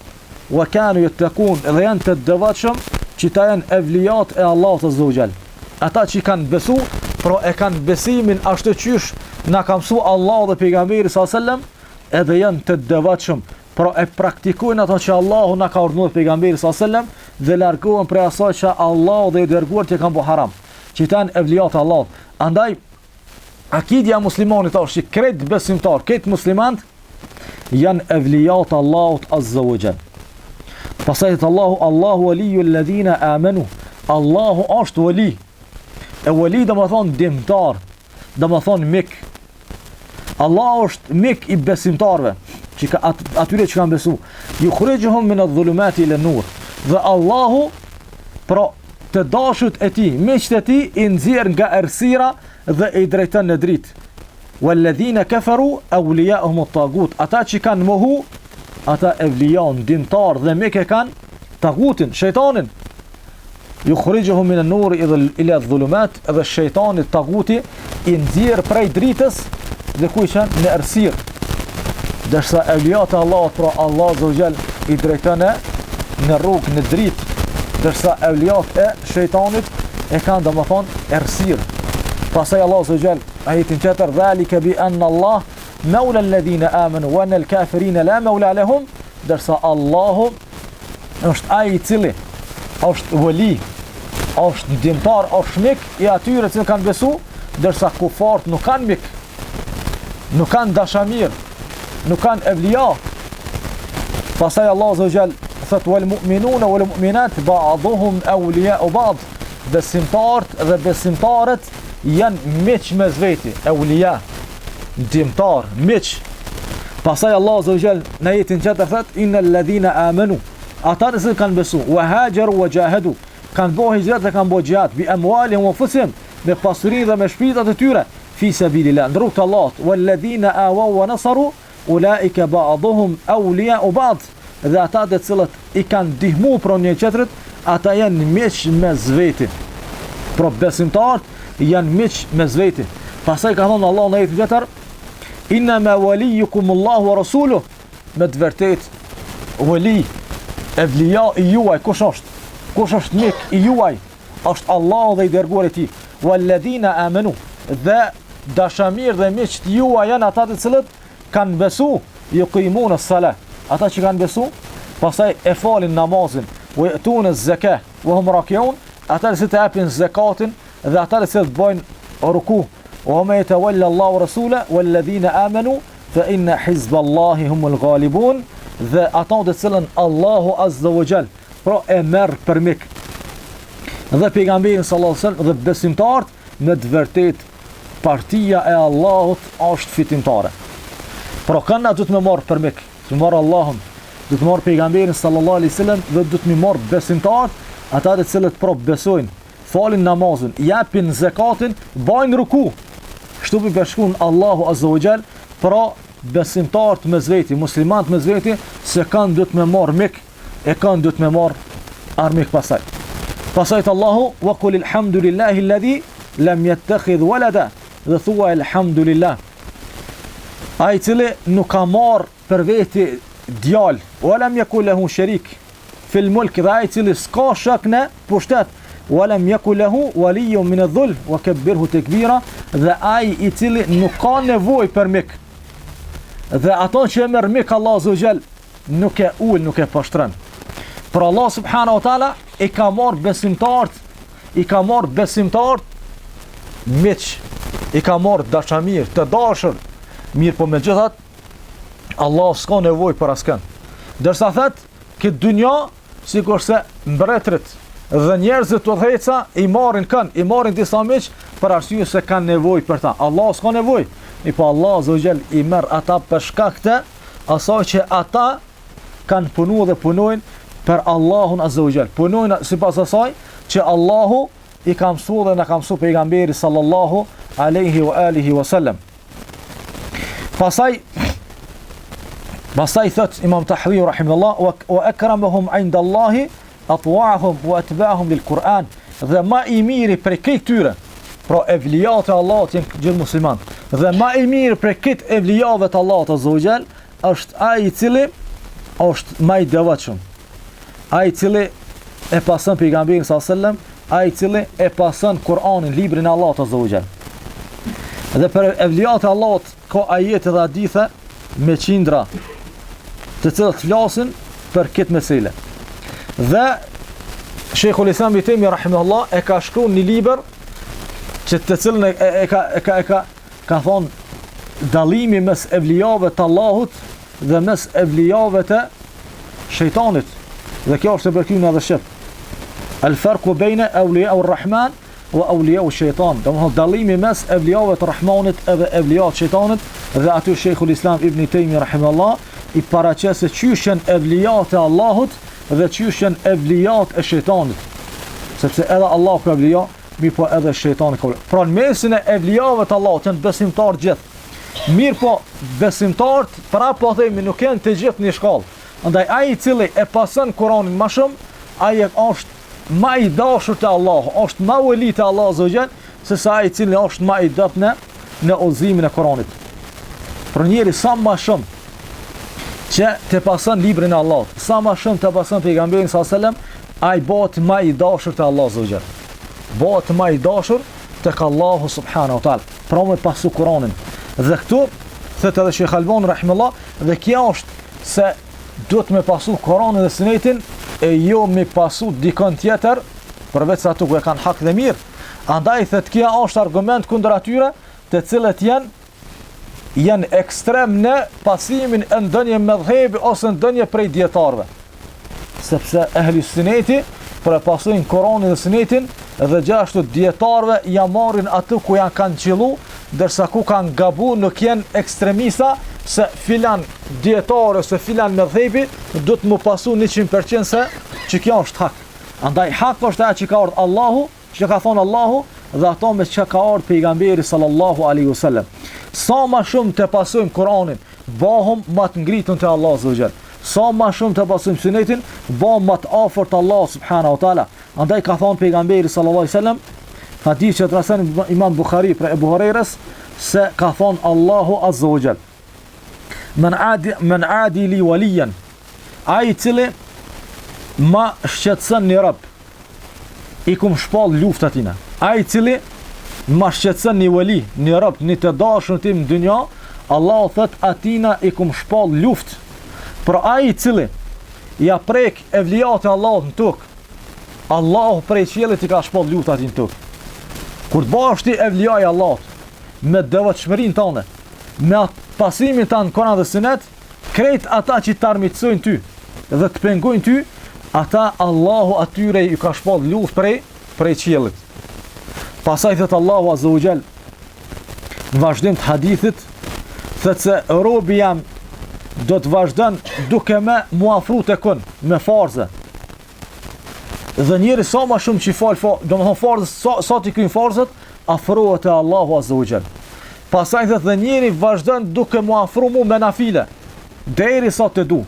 Wa kanu yattaqun, dhe janë të devotshëm, që ta janë evlijat e Allahut azza wa jall. Ata që kanë besu, pra e kanë besimin ashtu qysh na ka mësuar Allahu dhe pejgamberi sallallahu alaihi wasallam, edhe janë të devotshëm, pra e praktikojnë ato që Allahu na ka urdhëruar pejgamberi sallallahu alaihi wasallam, dhe largohen prej asaj që Allah dhe i dërguar që kanë bu haram, që janë evlijat Allah. Andaj akidja muslimanit është që krejt besimtar, krejt muslimant janë evlijat Allahut azza wa jall. Pasaj të Allahu waliju alladhina amanu. Allahu është wali. E wali dhe më thonë dimtar, dhe më thonë mik. Allah është mik i besimtarve, që atyre që kanë besu. Yukhrijuhum min adh-dhulumati ila an-nur. Dhe Allahu, pra të dashut e ti, miqt e ti, i nxjerr nga errësira dhe i drejton në dritë. Walladhina kafaru awliya'uhum at-tagut. Ata që kanë mohu, ata evlijan, dimtar dhe mik e kanë tagutin, shejtanin. Yukhrijuhum min an-nur ila adh-dhulumat. Dhe shejtani, taguti, i nxjerr prej dritës dhe ku janë në errësirë. Dërsa evlijat e Allahut, pra Allah azza wa jall i drejton në rrugë, në dritë, dërsa evlijat e shejtanit e kanë domethënë errësirë. Pastaj Allah azza wa jall ajetin tjetër, dhalika bi anna Allah mawla alladhina amanu wa anna al-kafirina la mawla lahum. Dërsa Allahu është ai i cili është wali, është ndihmtar, është mik i atyre që kanë besu, dërsa kufarët nuk kanë mik, nuk kanë dashamir, nuk kanë evlija. Pastaj Allah azza wa jall thot wal mu'minuna wal mu'minat ba'dhuhum awliya'u ba'd. Besimtarët dhe besimtarët janë miq mes veti, evlija, ndihmtar, miq. Pastaj Allah azza wa jall në ajetin tjetër thot innal ladhina amanu. Ata që kanë besu, wa hajaru wa jahadu, kanë bëu hijrat dhe kanë bëu xhihad bi amwalihim wa anfusihim, me pasurinë dhe me shpirtat e tyre, fi sabilillah, në rrugt të Allahut. Walladhina awaw wa nasaru ulaika ba'dhuhum awliya'u ba'd. Dhe ata të cilët i kanë ndihmu për një tjetrit, ata janë miq mes veti. Pra besimtarët janë miq mes veti. Pastaj ka thënë Allah në ajetin tjetër, inna ma waliyukum Allahu wa rasuluhu. Me të vërtet wali, evlija i juaj kush është? Kush është mik i juaj? Është Allah dhe i dërguari i tij. Walladhina amanu. Dhe dashamir dhe miqt juaj janë ata të cilët kanë besu, yuqimuna as-salah. Ata që kanë besu, pastaj e falin namazin, wa yatuna az-zakah wa hum raki'un. Ata që të japin zakatin dhe ata që të bëjnë ruku. Wa ma yatawalla Allahu rasulahu walladhina amanu fa inna hizballahi humul ghalibun. Dhe ata të cilën Allahu azza wa jall pra e merr për mik. Dhe pejgamberi sallallahu alaihi wasallam dhe besimtarët, në të vërtetë partia e Allahut është fitimtare. Pra kanë do të më marr për mik, të marr Allahun, do të marr pejgamberin sallallahu alaihi wasallam dhe do të më marr besimtarët, ata të cilët pra besojnë, falin namazin, japin zakatin, bajnë ruku. Kështu i bashkon Allahu azza wa jall, pra besimtarët me zveti, muslimanët me zveti, se kanë do të më marr mik, e kanë do të më marr armik pasaj. Pasaj të Allahu, wa qul alhamdulillahi alladhi lam yattakhidh walada. Dhe thua alhamdulillah, ai cili nuk ka marr për veti djalë, wa lam yakul lahu sharik fil mulk, dhe ai cili s'ka shok në pushtet, wa lam yakul lahu waliyyun min adh-dhulm wa kabbirhu takbira. Dhe ai i cili nuk ka nevojë për mik, dhe ato që e merr mik Allah azza wa jall nuk e ul, nuk e poshtron. Por Allah subhanahu wa taala i ka marr besimtarët, i ka marr besimtarët miq, i ka marr dashamir, të dashur. Mirë, po megjithatë Allah s'ka nevojë për askën. Dërsa thot, këtë dunja, sikurse mbretërit dhe njerëzit të udhëheca i marrin kënd, i marrin disa miq për arsye se kanë nevojë për ta. Allah s'ka nevojë. Po Allah azza wa jall i merr ata për shkak të asaj që ata kanë punuar dhe punojnë për Allahun azza wa jall. Punojnë sipas asaj që Allahu i ka mësuar dhe na ka mësuar pejgamberi sallallahu alaihi wa alihi wasallam. Pastaj thot Imam Tahawi rahimahullah, wa akramahum 'inda Allahi atwa'ahum wa atba'ahum lil Quran. Dhe ma i miri për këtyre, pra evlijat e Allahut janë gjithë musliman. Dhe ma i mirë për këtë evlijave të Allahut azza wa jall është ai i cili është më i devotshëm, ai i cili e pason pejgamberin sallallahu alaihi wasallam, ai i cili e pason Kur'anin, librin e Allahut azza wa jall. Dhe për evlijat e Allahut ka ajete dhe hadithe me qindra të cilët flasin për këtë mesele. Dhe Sheikhul Islam Ibn Taymiyyah rahimahullah e ka shkruar një libër që të cilën ka thonë dallimi mes evlijave të Allahut dhe mes evlijave të shejtanit. Dhe kjo është e përkryena edhe shep. Al-farqu bayna awliya ar-Rahman wa awliya ash-shaytan. Domethënë dallimi mes evlijave të Rahmanit edhe evlijave të shejtanit, dhe aty Sheikhul Islam Ibn Taymiyyah rahimahullah i paraqes se çysh janë evlijat e Allahut dhe çysh janë evlijat e shejtanit. Sepse edhe Allahu ka evlija, mi po edhe shejtani ka. Pra në mesin e evlijave të Allahut janë besimtar gjithë. Mirë po besimtarët pra po themi nuk janë të gjithë në shkallë. Andaj ai i cili e pason Kur'anin më shumë, ai është më i dashur te Allahu, është më wali te Allahu azza se sa ai i cili është më i dop në udhëzimin e Kur'anit. Për njeri sa më shumë që të pason librin e Allahut, sa më shumë të pason pejgamberin sallallahu alajhi wasallam, ai bëhet më i dashur te Allahu azza bëhet më i dashur tek Allahu subhanahu wa taala. Pra me pasu Kur'anin. Dhe këtu thot edhe Sheikh Albani rahimahullah, dhe kjo është se duhet me pasu Kur'anin dhe Sunetin e jo me pasu dikon tjetër, përveç se ato ku e kanë hak dhe mirë. Andaj thot kjo është argument kundër atyre të cilët janë ekstrem në pasimin e ndonjë mëdhhebi ose ndonjë prej dietarëve. Sepse ehli Suneti për pasojnë Kur'anin dhe Sunetin dhe gjithashtu dietarëve ja marrin atë ku janë kanë qillu, dërsa ku kanë gabu nuk janë ekstremista se filan dietar ose filan mëdhhebi do të më pasu 100% se që kjo është hak. Andaj hak është ajo që ka ardhur Allahu, që ka thonë Allahu, dhe ato me që ka ardhur pejgamberi sallallahu alaihi wasallam. Sa më shumë të pasojmë Kur'anin, bëhom më të ngritën te Allahu azza wa jall. Sa më shumë të pasojmë Sunetin, bëhom më të afërt Allahu subhanahu wa taala. Andaj ka thonë pejgamberi sallallahu alaihi wasallam, hadith që transmeton Imam Bukhari për Ebu Hurajras, se ka thonë Allahu azza wa jall: Man adi li waliyan, ai i cili ma shqetëson një rob, i kum shpall luftë atina. Ai i cili ma shqetëson një wali, një rob, një të dashur tim në dynja, Allahu thot atina i kum shpall luftë. Por ai i cili ja prek evlijat e Allahut në tokë, Allahu prej qiellit i ka shpall luftë atin në tokë. Kur të bash ti evlijai i Allahut me devotshmërinë tënde, me pasimin tanë Kur'an dhe Sunet, krejt ata që të armitsojnë ty dhe të pengojnë ty, ata Allahu atyre i ka shpall luftë prej qiellit. Pasaj thot Allahu azza wa jall në vazhdim të hadithit, thot se robi jam do të vazhdon duke me muafru të kun me farze. Dhe njeri sa ma shumë që i falë, do më thonë farzës, sa t'i krynë farzët, afrohet e Allahu azza wa jall. Pasaj thot dhe njeri vazhdon duke muafru mu me nafile, deri sa të du.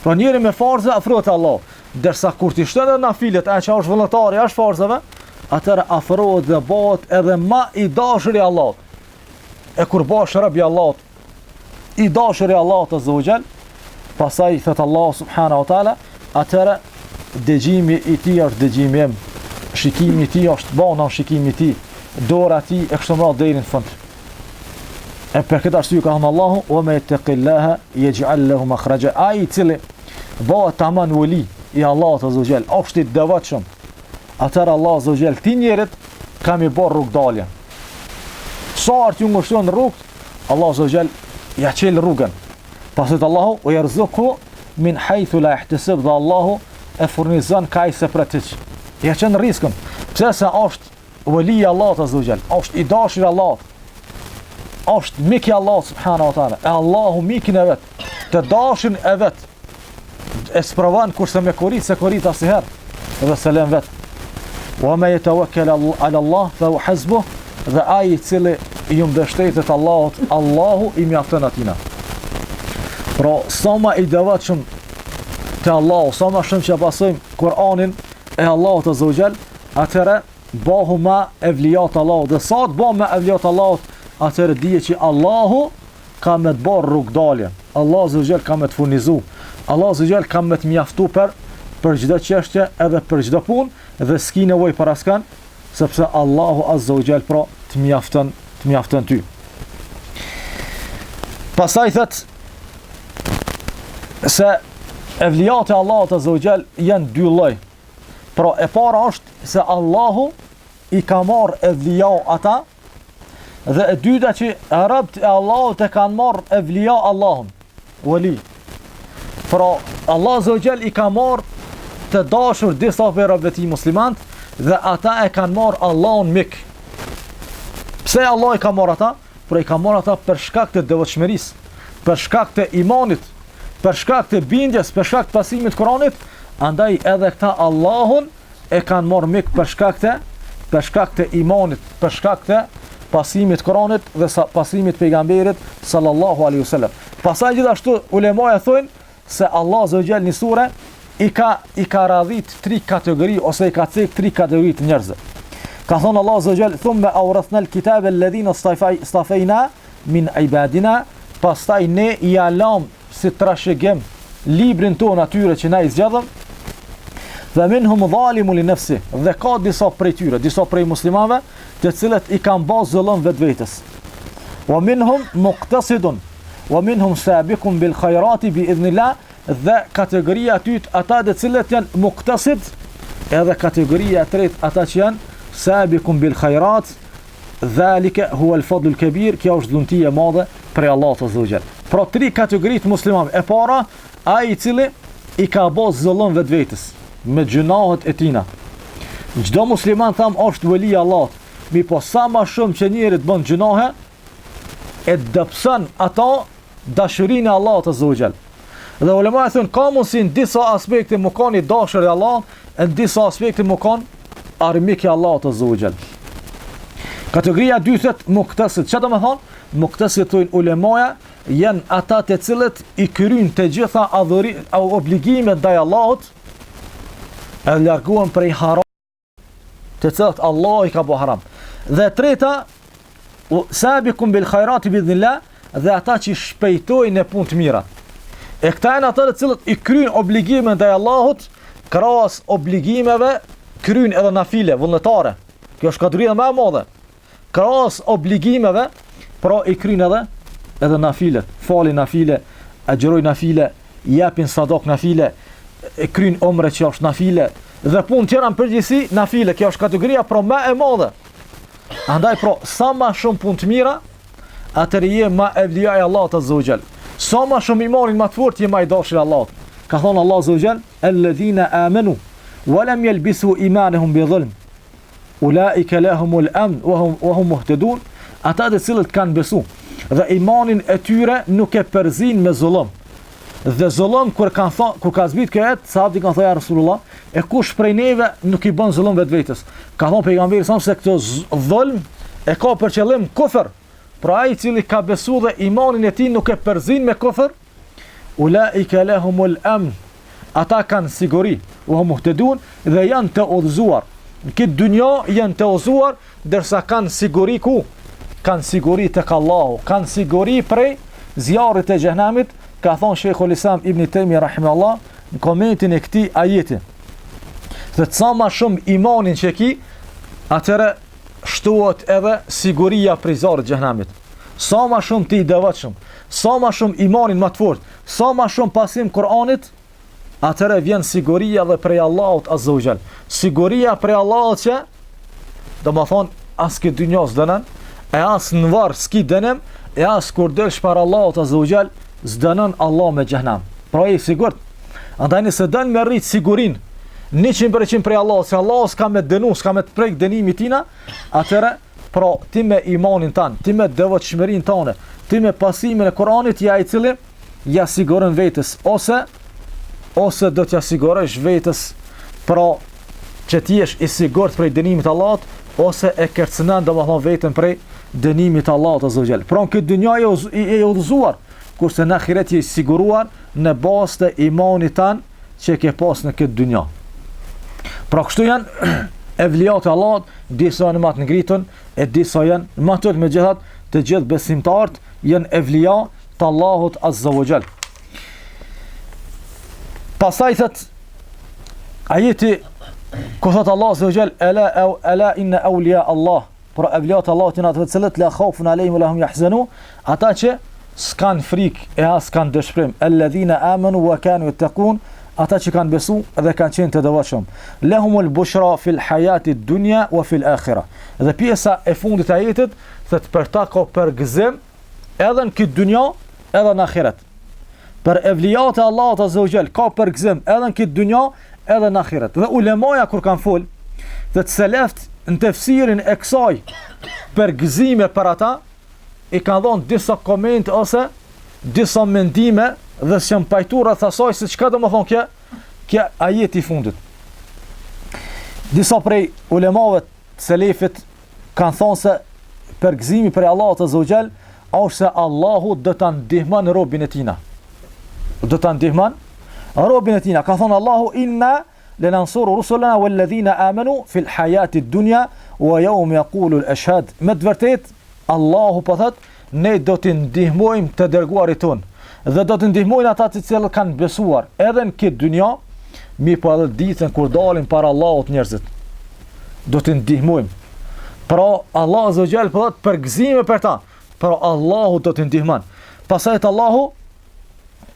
Pra njeri me farze afrohet e Allahu. Dersa kur t'i shtën edhe nafilet, e që është vëllëtari, është farzëve, atëra afrohet dhe bëhet edhe ma i dashur i Allahut. E kur bash rëbi Allahut, i dashur i Allahut azza wa jall, pasaj thot Allahu subhanahu wa taala, atëra dëgjimi i tij është dëgjimi im, shikimi i tij është bana shikimi i tij, dora e tij e kështu me radhë deri në fund. E për këtë arsye ka thënë Allahu: "Wa ma yattaqillaha yaj'al lahu makhraja." Ai i cili bëhet tamam wali i Allahut azza wa jall, është i devotshëm, atëra Allahu azza wa jall ti njerët kam i bërë rrugdalje. Sa artë ju ngushton rrugë, Allahu azza wa jall ja çel rrugën. Pastaj Allahu u yarzuqu min haythu la yahtasib, dhe Allahu e furnizon kaj se për të që. Ja qenë riskën. Pse se është wali i Allahut azza wa jall, është i dashur i Allahut, është mik i Allahut subhanahu wa taala. E Allahu mikin e vet, të dashin e vet, e sprovon kurse me korit se korit asnjëherë, dhe selam vet. Wa ma yatawakkal ala Allah fa huwa hasbuh, dhe ai i cili i mbështetet Allahut, Allahu i mjafton atina. Pra sa ma i devotshëm te Allahu, sa ma shumë që pasojmë Kur'anin e Allahut azza wa jall, atëra bëhu ma evlijat Allahut, dhe sa të bëhu ma evlijat Allahut, atëra dije që Allahu ka me të bërë rrugdalje, Allahu azza wa jall ka me të furnizu, Allahu azza wa jall ka me të mjaftu për çdo çështje edhe për çdo punë, dhe s'ki nevojë për askan, sepse Allahu azza wa jall pra të mjafton ty. Pastaj thot se evlijat e Allahut azza wa jall janë dy lloj. Pra e para është se Allahu i ka marrë evlija ata, dhe e dyta që rabt e Allahut e kanë marrë evlija Allahun, wali. Pra Allah Zogjel i ka marrë të dashur disa për rabet i muslimant, dhe ata e kanë marrë Allahun mik. Pse Allah i ka marrë ata? Pra i ka marrë ata për shkak të devotshmërisë, për shkak të imanit, për shkak të bindjes, për shkak të pasimit Kuranit. Andaj edhe këta Allahun e kanë marrë mik për shkak të imanit, për shkak të pasimit Kuranit dhe pasimit pejgamberit sallallahu alaihi wasallam. Pastaj gjithashtu ulemaja thonë se Allah Zogjel në sure i ka radhit 3 kategori, ose i ka cek 3 kategori të njerëzve. Ka thonë Allah Zogjel, thumma awrathna al-kitaba alladhina istafayna min ibadina, pastaj ne i alam si trashëgim librin tonë atyre që na i zgjidhëm, dhe minhum zalimun li nafsi, dhe ka disa prej tyre, disa prej muslimanëve, të cilët i kanë bërë zullum vetvetes. Wa minhum muqtasidun, wa minhum sabiqun bil khairati bi idhnillah, dhe kategoria e dytë ata të cilët janë muqtasid, edhe kategoria e tretë ata që janë sabiqun bil khairat, dhalika huwa al-fadl al-kabir, kjo është dhuntia e madhe prej Allahut azza wa jall. Pra 3 kategori të muslimanëve. E para, ai i cili i ka bërë zullum vetvetes me gjunahet e tina. Çdo musliman tham është veli i Allahut, mi po sa më shumë që njerit bën gjunahe, e dëpson ata dashurinë e Allahut azza wa jall. Dhe ulema thonë ka mundsi në disa aspekte më kanë dashur e Allah, në disa aspekte më kanë armik e Allahut azza wa jall. Kategoria e dytë muqtasid. Çfarë do të thonë? Muqtasid thonë ulemaja janë ata të cilët i kryjnë të gjitha obligimet ndaj Allahut, e larguan prej haram, të cilët Allah i ka bërë haram. Dhe treta, sabiqun bil khairati bi idhnillah, dhe ata që shpejtojnë në punë të mira. E këta janë ata të cilët i kryjnë obligimet ndaj Allahut, krahas obligimeve kryjnë edhe nafile vullnetare. Kjo është kategoria më e madhe. Krahas obligimeve, pra i kryjnë edhe nafilet, falin nafile, agjërojnë nafile, japin sadak nafile, e kryjnë omre që është nafile, dhe punë tjera në përgjithësi nafile. Kjo është kategoria pra më e madhe. Andaj pra sa më shumë punë të mira, atëherë je më evlija e Allahut azza wa jall. Sa më shumë imanin më të fortë je më i dashur i Allahut. Ka thonë Allah azza wa jall, alladhina amanu wa lam yalbisu imanuhum bi dhulm, ulaika lahumul amn wa hum muhtadun. Ata të cilët kanë besu dhe imanin e tyre nuk e përzin me zullum. Dhe zullum kur ka zbrit kjo ajet, sahabët kanë thënë ja Rasulullah, e kush prej neve nuk i bën zullum vetvetes? Ka thonë pejgamberi sa se këto dhulm e ka për qëllim kufër. Pra ai i cili ka besu dhe imanin e tij nuk e përzin me kufër, ulaika lahumul amn, ata kanë siguri, wa hum muhtadun, dhe janë të udhëzuar. Në këtë dynja janë të udhëzuar, derisa kanë siguri ku? Kanë siguri tek Allahu, kanë siguri prej zjarrit e xhehenamit. Ka thonë Sheikhul Islam Ibn Taymi rahimahullah në komentin e këtij ajeti, se sa më shumë imanin që ki, atëherë shtohet edhe siguria prej zjarrit të xhehenamit. Sa më shumë ti i devotshëm, sa më shumë imanin më të fortë, sa më shumë pasim Kur'anit, atëherë vjen siguria edhe prej Allahut azza wa jall. Siguria prej Allahut që do të thonë as këtë dynjë s'dënon, e as në varë s'ki dënim, e as kur dëlsh para Allahut azza wa jall, s'dënon Allah me xhehenam. Pra i sigurt. Andaj nëse dën me rrit sigurin 100% prej Allahut, se Allah s'ka me dënu, s'ka me të prek dënimi tina, atëre pra ti me imanin tan, ti me devotshmërinë tane, ti me pasimin e Kuranit, ja i cili ja siguron vetes, ose do t'ja sigurosh vetes pra që ti jesh i sigurt prej dënimit të Allahut, ose e kërcënon domethënë veten prej dënimit të Allahut azza wa jall. Pra në këtë dynjë e udhëzuar, kurse në ahiret je i siguruar në bazë të imanit tan që ke pas në këtë dynjë. Pra kështu janë evlijat e Allahut, disa janë më të ngritën, e disa janë më të megjithatë të gjithë besimtarët janë evlija të Allahut azza wa jall. Pastaj thot ajeti ku thot Allah azza wa jall, ala inna awliya Allah, pra evlijat e Allahut janë ato të cilët la khaufun alehim wa la hum yahzanun, ata që s'kan frik e as s'kan dëshpërim, alladhina amanu wa kanu yattaqun, ata që kanë besu dhe kanë qenë të devotshëm. Lahumul bushra fil hayati dunya wa fil akhirah. Dhe pjesa e fundit e ajetit thot për ta ka përgëzim edhe në këtë dunja edhe në ahiret. Për evlijat e Allahut azza wa jall ka përgëzim edhe në këtë dunja edhe në ahiret. Dhe ulemaja kur kanë fol, dhe të seleft në tefsirin e kësaj përgëzime për ata, i kanë dhënë disa komente ose disa mendime dhe s'jam pajtuar rreth asaj se çka do të thonë kjo ajeti i fundit. Disa prej ulemave të selefit kanë thonë se përgëzimi për Allahut azza wa jall është se Allahu do ta ndihmon robën e tina. Do ta ndihmon robën e tina. Ka thonë Allahu inna lanansuru rusulana walladhina amanu fil hayati dunya wa yawm yaqulu al-ashhad. Me të vërtetë Allahu po thot ne do të ndihmojmë të dërguarit ton dhe do të ndihmojnë ata të cilët kanë besuar edhe në këtë dynja, mi po edhe ditën kur dalin para Allahut njerëzit. Do të ndihmojmë. Pra Allah azza wa jall po thot përgëzime për ta. Pra Allahu do të ndihmon. Pastaj Allahu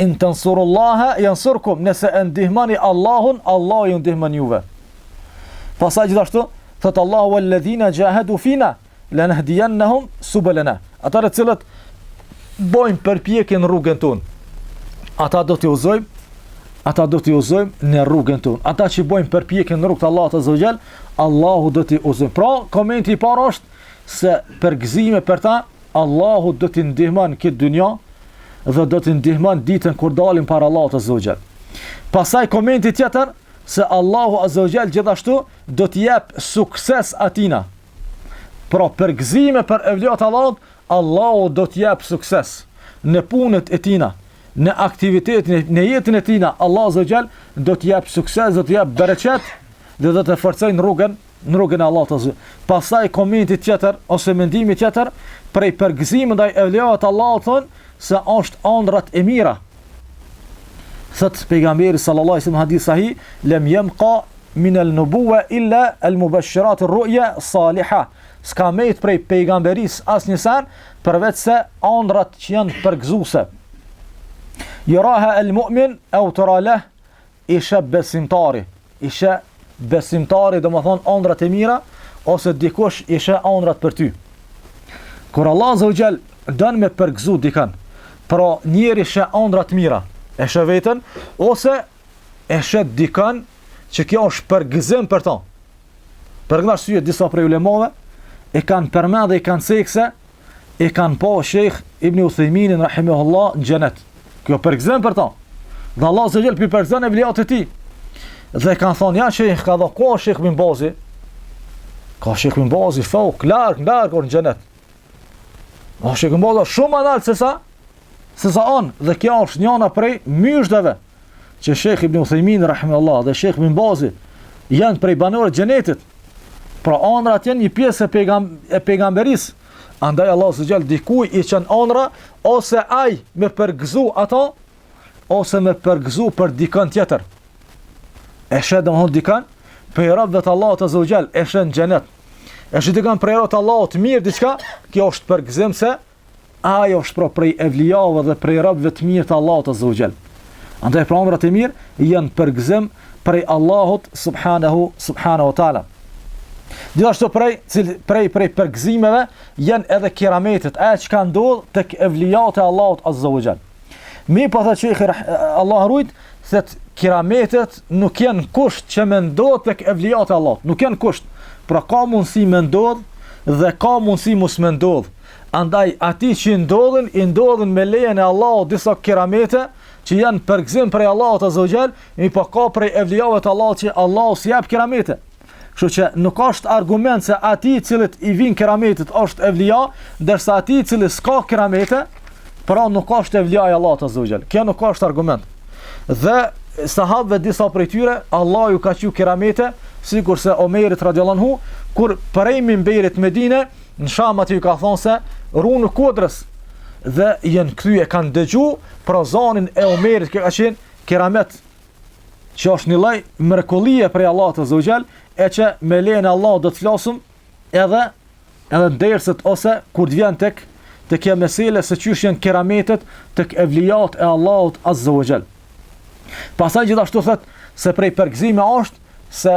in tansurullaha yansurkum, nëse e ndihmoni Allahun, Allahu ju ndihmon juve. Pastaj gjithashtu thot Allahu walladhina jahadu fina lanahdiyannahum subulana. Ata të cilët bojnë përpjekje në rrugën tonë, ata do t'i uzojmë në rrugën tonë. Ata që bojnë përpjekje në rrugën e Allahut azza wa jall, Allahu do t'i uzojmë. Pra, komenti i parë është se përgëzime për ta, Allahu do t'i ndihmon këtë dynja dhe do t'i ndihmon ditën kur dalim para Allahut azza wa jall. Pastaj komenti tjetër se Allahu azza wa jall gjithashtu do t'i jap sukses atina. Pra, përgëzime për evlijat Allahut, Allahu do t'jap sukses në punët e tina, në aktivitetin, në jetën e tina. Allahu azza wa jall do t'jap sukses, do t'jap bereqet dhe do të forcojë në rrugën e Allahut azza. Pastaj komenti tjetër ose mendimi tjetër prej përgëzimit ndaj evlijat Allahut thonë se është ëndrat e mira. Thot pejgamberi sallallahu alaihi wasallam hadith sahih, lam yamqa min al-nubuwa illa al-mubashirat ar-ru'ya salihah. S'ka mejt prej pejgamberis as një sen, përveç se ëndrat që janë përgëzuese. Yaraha al-mu'min aw tara lah, isha besimtari. Isha besimtari do të thonë ëndrat e mira ose dikush isha ëndrat për ty. Kur Allah azza wa jall don me përgëzu dikën, pra njeri isha ëndrat mira, e shë veten ose e shë dikën që kjo është përgëzim për ta. Për këtë arsye disa prej ulemave e kanë përmend dhe e kanë sekse, e kanë pa Sheikh Ibn Uthaymin rahimahullah në xhenet. Kjo përgëzim për ta. Dhe Allah azza wa jall përgëzon evlijat e tij. Dhe kanë thonë ja Sheikh ka dhënë ko Sheikh Ibn Bazi. Ka Sheikh Ibn Bazi fok larg në xhenet. Sheikh Ibn Bazi shumë më lart se sa on, dhe kjo është njëna prej myshdave që Sheikh Ibn Uthaymin rahimahullah dhe Sheikh Ibn Bazi janë prej banorëve të xhenetit. Pra ëndrat janë një pjesë e pejgamberis. Andaj Allah azza wa jall dikuj i çon ëndra ose ai me përgëzu ata ose me përgëzu për dikën tjetër. E shë domthon dikën për robët e Allahut azza wa jall, e shën xhenet. E shë dikën për robët e Allahut mirë diçka, kjo është përgëzim se ai është pra prej evlijave dhe prej robëve të mirë të Allahut azza wa jall. Andaj pra ëndrat e mirë janë përgëzim prej Allahut subhanahu wa taala. Gjithashtu prej përgëzimeve janë edhe kerametet, ajo që ka ndodhur tek evlijat e Allahut azza wa jall. Mi po thotë Sheikh Allah rujt se kerametet nuk janë kusht që më ndodh tek evlijat e Allahut, nuk janë kusht. Pra ka mundësi më ndodh dhe ka mundësi mos më ndodh. Andaj ati që i ndodhin me lejen e Allahut disa keramete që janë përgëzim prej Allahut azza wa jall, mi po ka prej evlijave të Allahut që Allahu s'i jap keramete. Kështu që nuk është argument se ati i cilit i vin kerametet është evlija, ndërsa ati i cili s'ka keramete, pra nuk është evlija i Allahut azza wa jall. Kjo nuk është argument. Dhe sahabëve disa prej tyre, Allah ju ka qiu keramete, sikur se Omerit radhiyallahu anhu, kur prej minberit Medine, në Sham aty ju ka thonë se runë kodrës dhe janë kthy e kanë dëgju për zanin e Omerit, kjo ka qenë keramet që është një lloj mrekullie prej Allahut azza wa jall, e që me lejen e Allahut do të flasëm edhe dersët ose kur të vjen tek kjo mesele se çysh janë kerametet tek evlijat e Allahut azza wa jall. Pastaj gjithashtu thot se prej përgëzime është se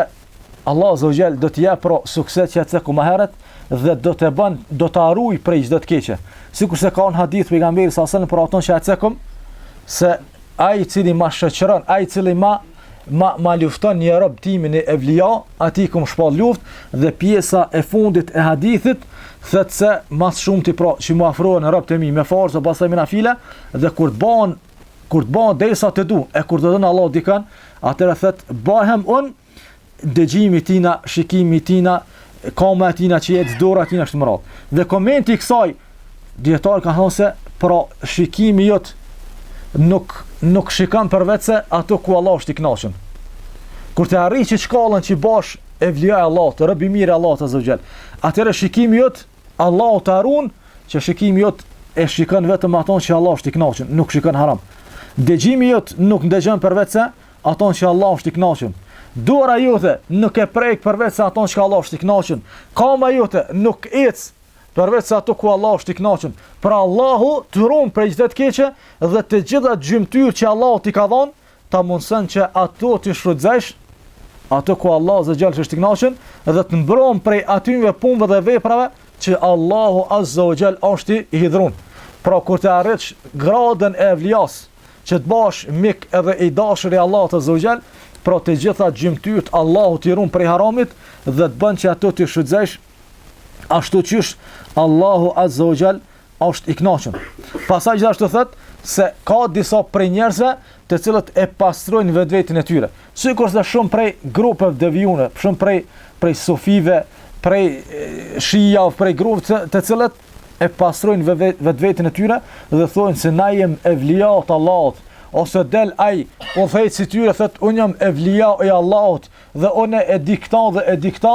Allah Azza wa Jall do t'i jap pro sukses që atë ku më herët dhe do të ruaj prej çdo të keqe. Sikur se ka në hadith pejgamberi sallallahu alajhi wasallam për aton që atë se ai i cili ma shoqëron, ai i cili ma lufton një rob timin e evlia, atij kum shpall luftë dhe pjesa e fundit e hadithit thot se mas shumti pra që më afrohen robët e mi me forcë pastaj me nafile dhe kur të bëhen derisa të du, e kur të dhënë Allah dikan, atëherë thot bëhem un dëgjimi tina, shikimi tina, kama tina që jetë dora tina është më radh. Dhe komenti i kësaj dietar ka thënë se pra shikimi jot nuk shikon për vetë se ato ku Allah është i kënaqur. Kur të arrish shkallën që bash evlia e Allahut, rob i mirë Allahut Azza wa Jall, atëherë shikimi jot Allahu të harun që shikimi jot e shikon vetëm ato që Allah është i kënaqur, nuk shikon haram. Dëgjimi jot nuk ndëgjon për vetë se ato që Allah është i kënaqur. Dora jote nuk e prek për vetë se ato që Allah është i kënaqur. Kama jote nuk ec për vetë se ato ku Allah është i kënaqur. Pra Allahu të ruan prej çdo të keqe dhe të gjitha gjymtyrë që Allahu t'i ka dhënë, ta mundson që ato të shfrytëzosh ato ku Allah Azza wa Jall është i kënaqur dhe të mbron prej atyve punëve dhe veprave që Allahu Azza wa Jall është i hidhrun. Pra kur të arrish gradën e evlias, që të bash mik edhe i dashur i Allahut Azza wa Jall, pra të gjitha gjymtyrt Allahu t'i ruan prej haramit dhe të bën që ato të shfrytëzosh ashtu qysh Allahu Azza wa Jall është i kënaqur. Pastaj gjithashtu thot se ka disa prej njerëzve të cilët e pastrojnë vetveten e tyre. Sikurse shumë prej grupeve devijuese, shumë prej sufive, prej shijave, prej grupeve të cilët e pastrojnë vetveten e tyre dhe thonë se na jem evlia të Allahut, ose del ai udhëheci i tyre thot unë jam evlia i Allahut dhe unë e di këta dhe e di këta,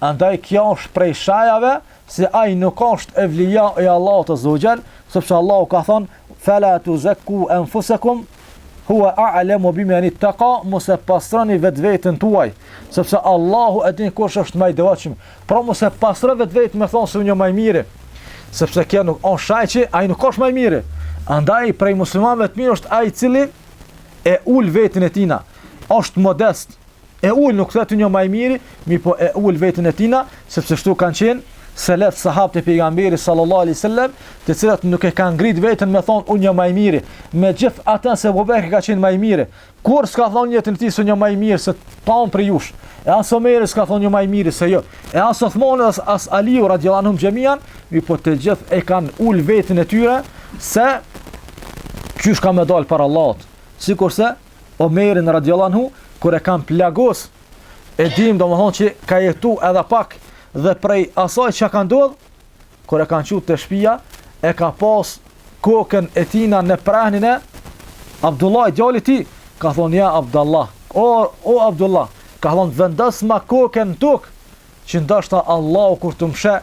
andaj kjo është prej shajave se ai nuk është evlia i Allahut Azza wa Jall, sepse Allahu ka thonë fala tuzakku anfusakum huwa a'lamu biman ittaqa, mos e pastroni vetveten tuaj, sepse Allahu e din kush është më i devotshëm. Pra mos e pastro vetveten me thonë se unë jam më i miri, sepse kjo nuk është shajçi, ai nuk është më i miri. Andaj prej muslimanëve të mirë është ai i cili e ul veten e tina, është modest, e ul nuk thotë unë jam më i miri, mi po e ul veten e tina, sepse kështu kanë qenë selef sahabët e pejgamberit sallallahu alaihi wasallam, të cilët nuk e kanë ngrit veten me thonë unë jam më i miri, megjithatë se Abu Bekri ka qenë më i miri. Kur s'ka thonë jetën e tij se unë jam më i miri se tan për jush. E as Omeri s'ka thonë unë jam më i miri se jo. E as Uthmani as Aliu radhiyallahu anhum xhamian, mi po të gjithë e kanë ul veten e tyre se qysh ka me dal para Allahut. Sikurse Omerin radhiyallahu anhu kur e kanë plagos, e dim domethënë që ka jetu edhe pak dhe prej asaj që ka ndodh, kur e kanë qut të shtëpia, e ka pas kokën e tina në prahnin e Abdullah, djali i tij, ka thonë ja Abdullah, o Abdullah, ka thonë vendos ma kokën në tokë, që ndoshta Allahu kur të mshe,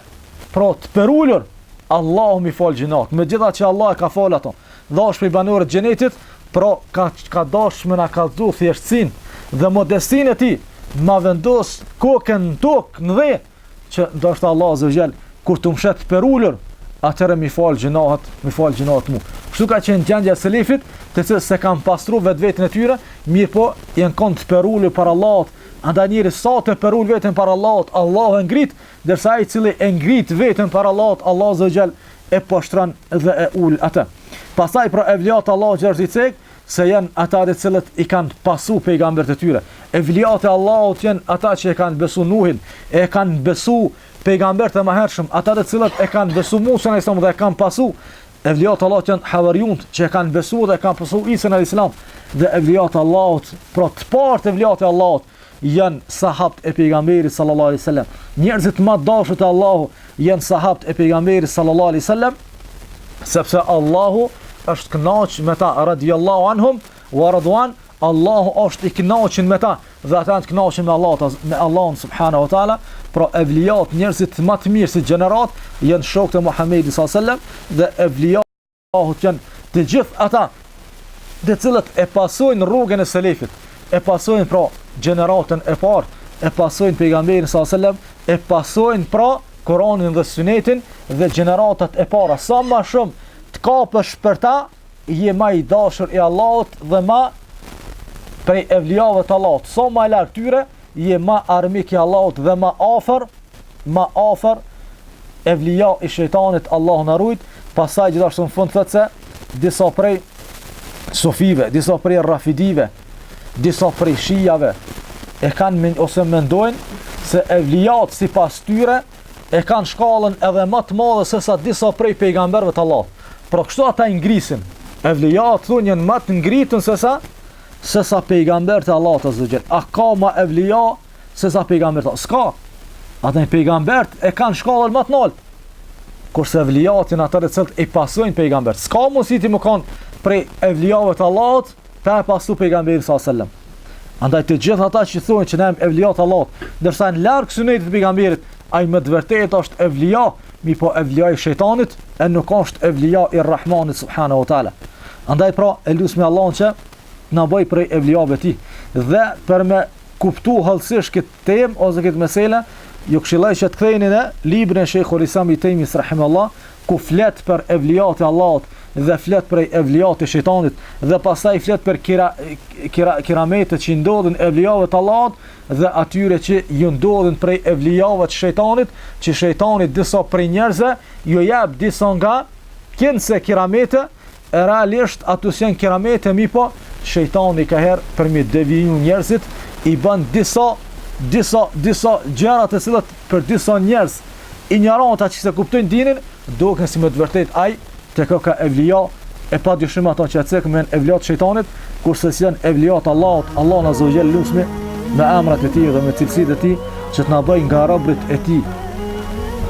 pra të perullur, Allahu mi fal gjinat, me gjitha që Allah e ka fal ato, dhe është për i banorët gjenetit, pra ka dash me na kallzu thjeshtësin dhe modestin e ti, ma vendos kokën në tokë, në dhe, që ndoshta Allah Azza wa Jall kur të mshet perullur, atëherë mi fal gjinat mu. Kështu ka qenë gjendja e selefit, të cilët se kanë pastruar vetveten e tyre, mirë po janë kanë të perullur para Allahut. Andaj njëri sa të perull veten para Allahut, Allahu e ngrit, ndërsa ai i cili e ngrit veten para Allahut, Allah Azza wa Jall e poshtron dhe e ul atë. Pastaj pra evliat Allahu xherzicek se janë ata të cilët i kanë pasu pejgamberët e tyre. Evliat e Allahut janë ata që e kanë besu Nuhin, e kanë besu pejgamberët e mëhershëm, ata të cilët e kanë besu Musa alayhis salam dhe e kanë pasu. Evliat e Allahut janë havarijunt që e kanë besu dhe e kanë pasu Isa alayhis salam. Dhe evliat e Allahut, pra të parë evliat e Allahut janë sahabët e pejgamberit sallallahu alaihi wasallam. Njerëzit më të dashur të Allahu janë sahabët e pejgamberit sallallahu alaihi wasallam, sepse Allahu është kënaq me ta radhiyallahu anhum wa radwan. Allahu është i kënaqur me ta dhe ata janë të kënaqur me Allahun subhanahu wa taala. Pra evliat, njerëzit më të mirë si gjenerat janë shokët e Muhamedit sallallahu alaihi wasallam dhe evliat janë të gjithë ata të cilët e pasojnë rrugën e selefit, e pasojnë pra gjeneratën e parë, e pasojnë pejgamberin sallallahu alaihi wasallam, e pasojnë pra Kur'anin dhe Sunetin dhe gjeneratat e para. Sa më shumë të kapësh për ta, je më i dashur i Allahut dhe më prej evlijave të Allahut, sa më larg tyre, je ma armik i Allahut dhe ma afër evlija i shejtanit, Allahu na ruajt. Pastaj gjithashtu në fund thotë se disa prej sofive, disa prej rafidive, disa prej shijave e kanë ose mendojnë se evlijat sipas tyre e kanë shkallën edhe më të madhe se sa disa prej pejgamberëve të Allahut. Por kështu ata i ngrisin. Evlijat thonë janë më të ngritën se sa pejgamberët e Allahut azza xal. A ka ma evlija se sa pejgamberët? S'ka. Ata pejgamberët e kanë shkallën më të lartë. Kurse evlijat janë ata që i pasojnë pejgamberët. S'ka mundësi ti më kanë prej evlijave të Allahut pa pasu pejgamberin sallallahu alajhi wasallam. Andaj të gjithë ata që thonë që ne jemi evlijat të Allahut, ndërsa në larg sunetit të pejgamberit, ai më të vërtetë është evlija, mi po evlija i shejtanit, e nuk është evlija i Rahmanit subhanahu wa taala. Andaj pra, e lutem Allahun që na bëj prej evlijave të tij. Dhe për me kuptu hëllësisht këtë temë ose këtë mesele, ju këshilloj që të ktheheni në librin e Sheikhul Islam Ibn Taymiyyah rahimahullah, ku flet për evlijat e Allahut dhe flet për evlijat e shejtanit dhe pastaj flet për kirametet që ndodhin evlijave të Allahut dhe atyre që ju ndodhin prej evlijave të shejtanit, që shejtani disa prej njerëzve ju jep disa nga kinse kiramete, e realisht ato janë kiramete, mi po shejtani ka herë për mi deviju njerëzit i bën disa gjëra të cilat për disa njerëz ignoranta që se kuptojnë dinin, duken si më të vërtet ai të ka evlija, e pa dyshim ato që atëse këmen evlijat shejtanit, kurse si janë evlijat Allahut, Allah në zogjel lusmi me emrat e ti dhe me cilësit e ti, që të na bëj nga robrit e ti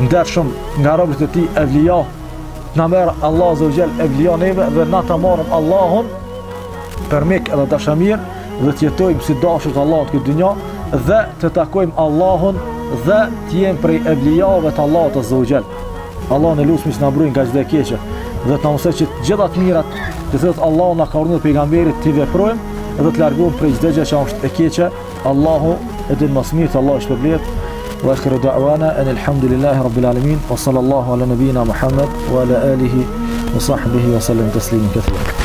ndershëm, nga robrit e ti evlija, na merë Allah zogjel evlija neve dhe na të marëm Allahun për mik edhe dashamir dhe të jetojmë si dashur të Allahut këtë dynja dhe të takojmë Allahun dhe të jemë prej evlijave të Allahut azza wa jall. Allah në lusmi që na mbrojë nga çdo e keqe dhe të na mësoj që të gjitha të mirat të cilat Allahu na ka urdhëruar pejgamberit të veprojmë dhe të largohemi prej çdo gjë që është e keqe. Allahu e din më së miri, Allahu shpërblet. Wa akhiru da'wana alhamdulillahi rabbil alamin wa sallallahu ala nabiyyina Muhammad wa ala alihi wa sahbihi wa sallam tasliman kathira.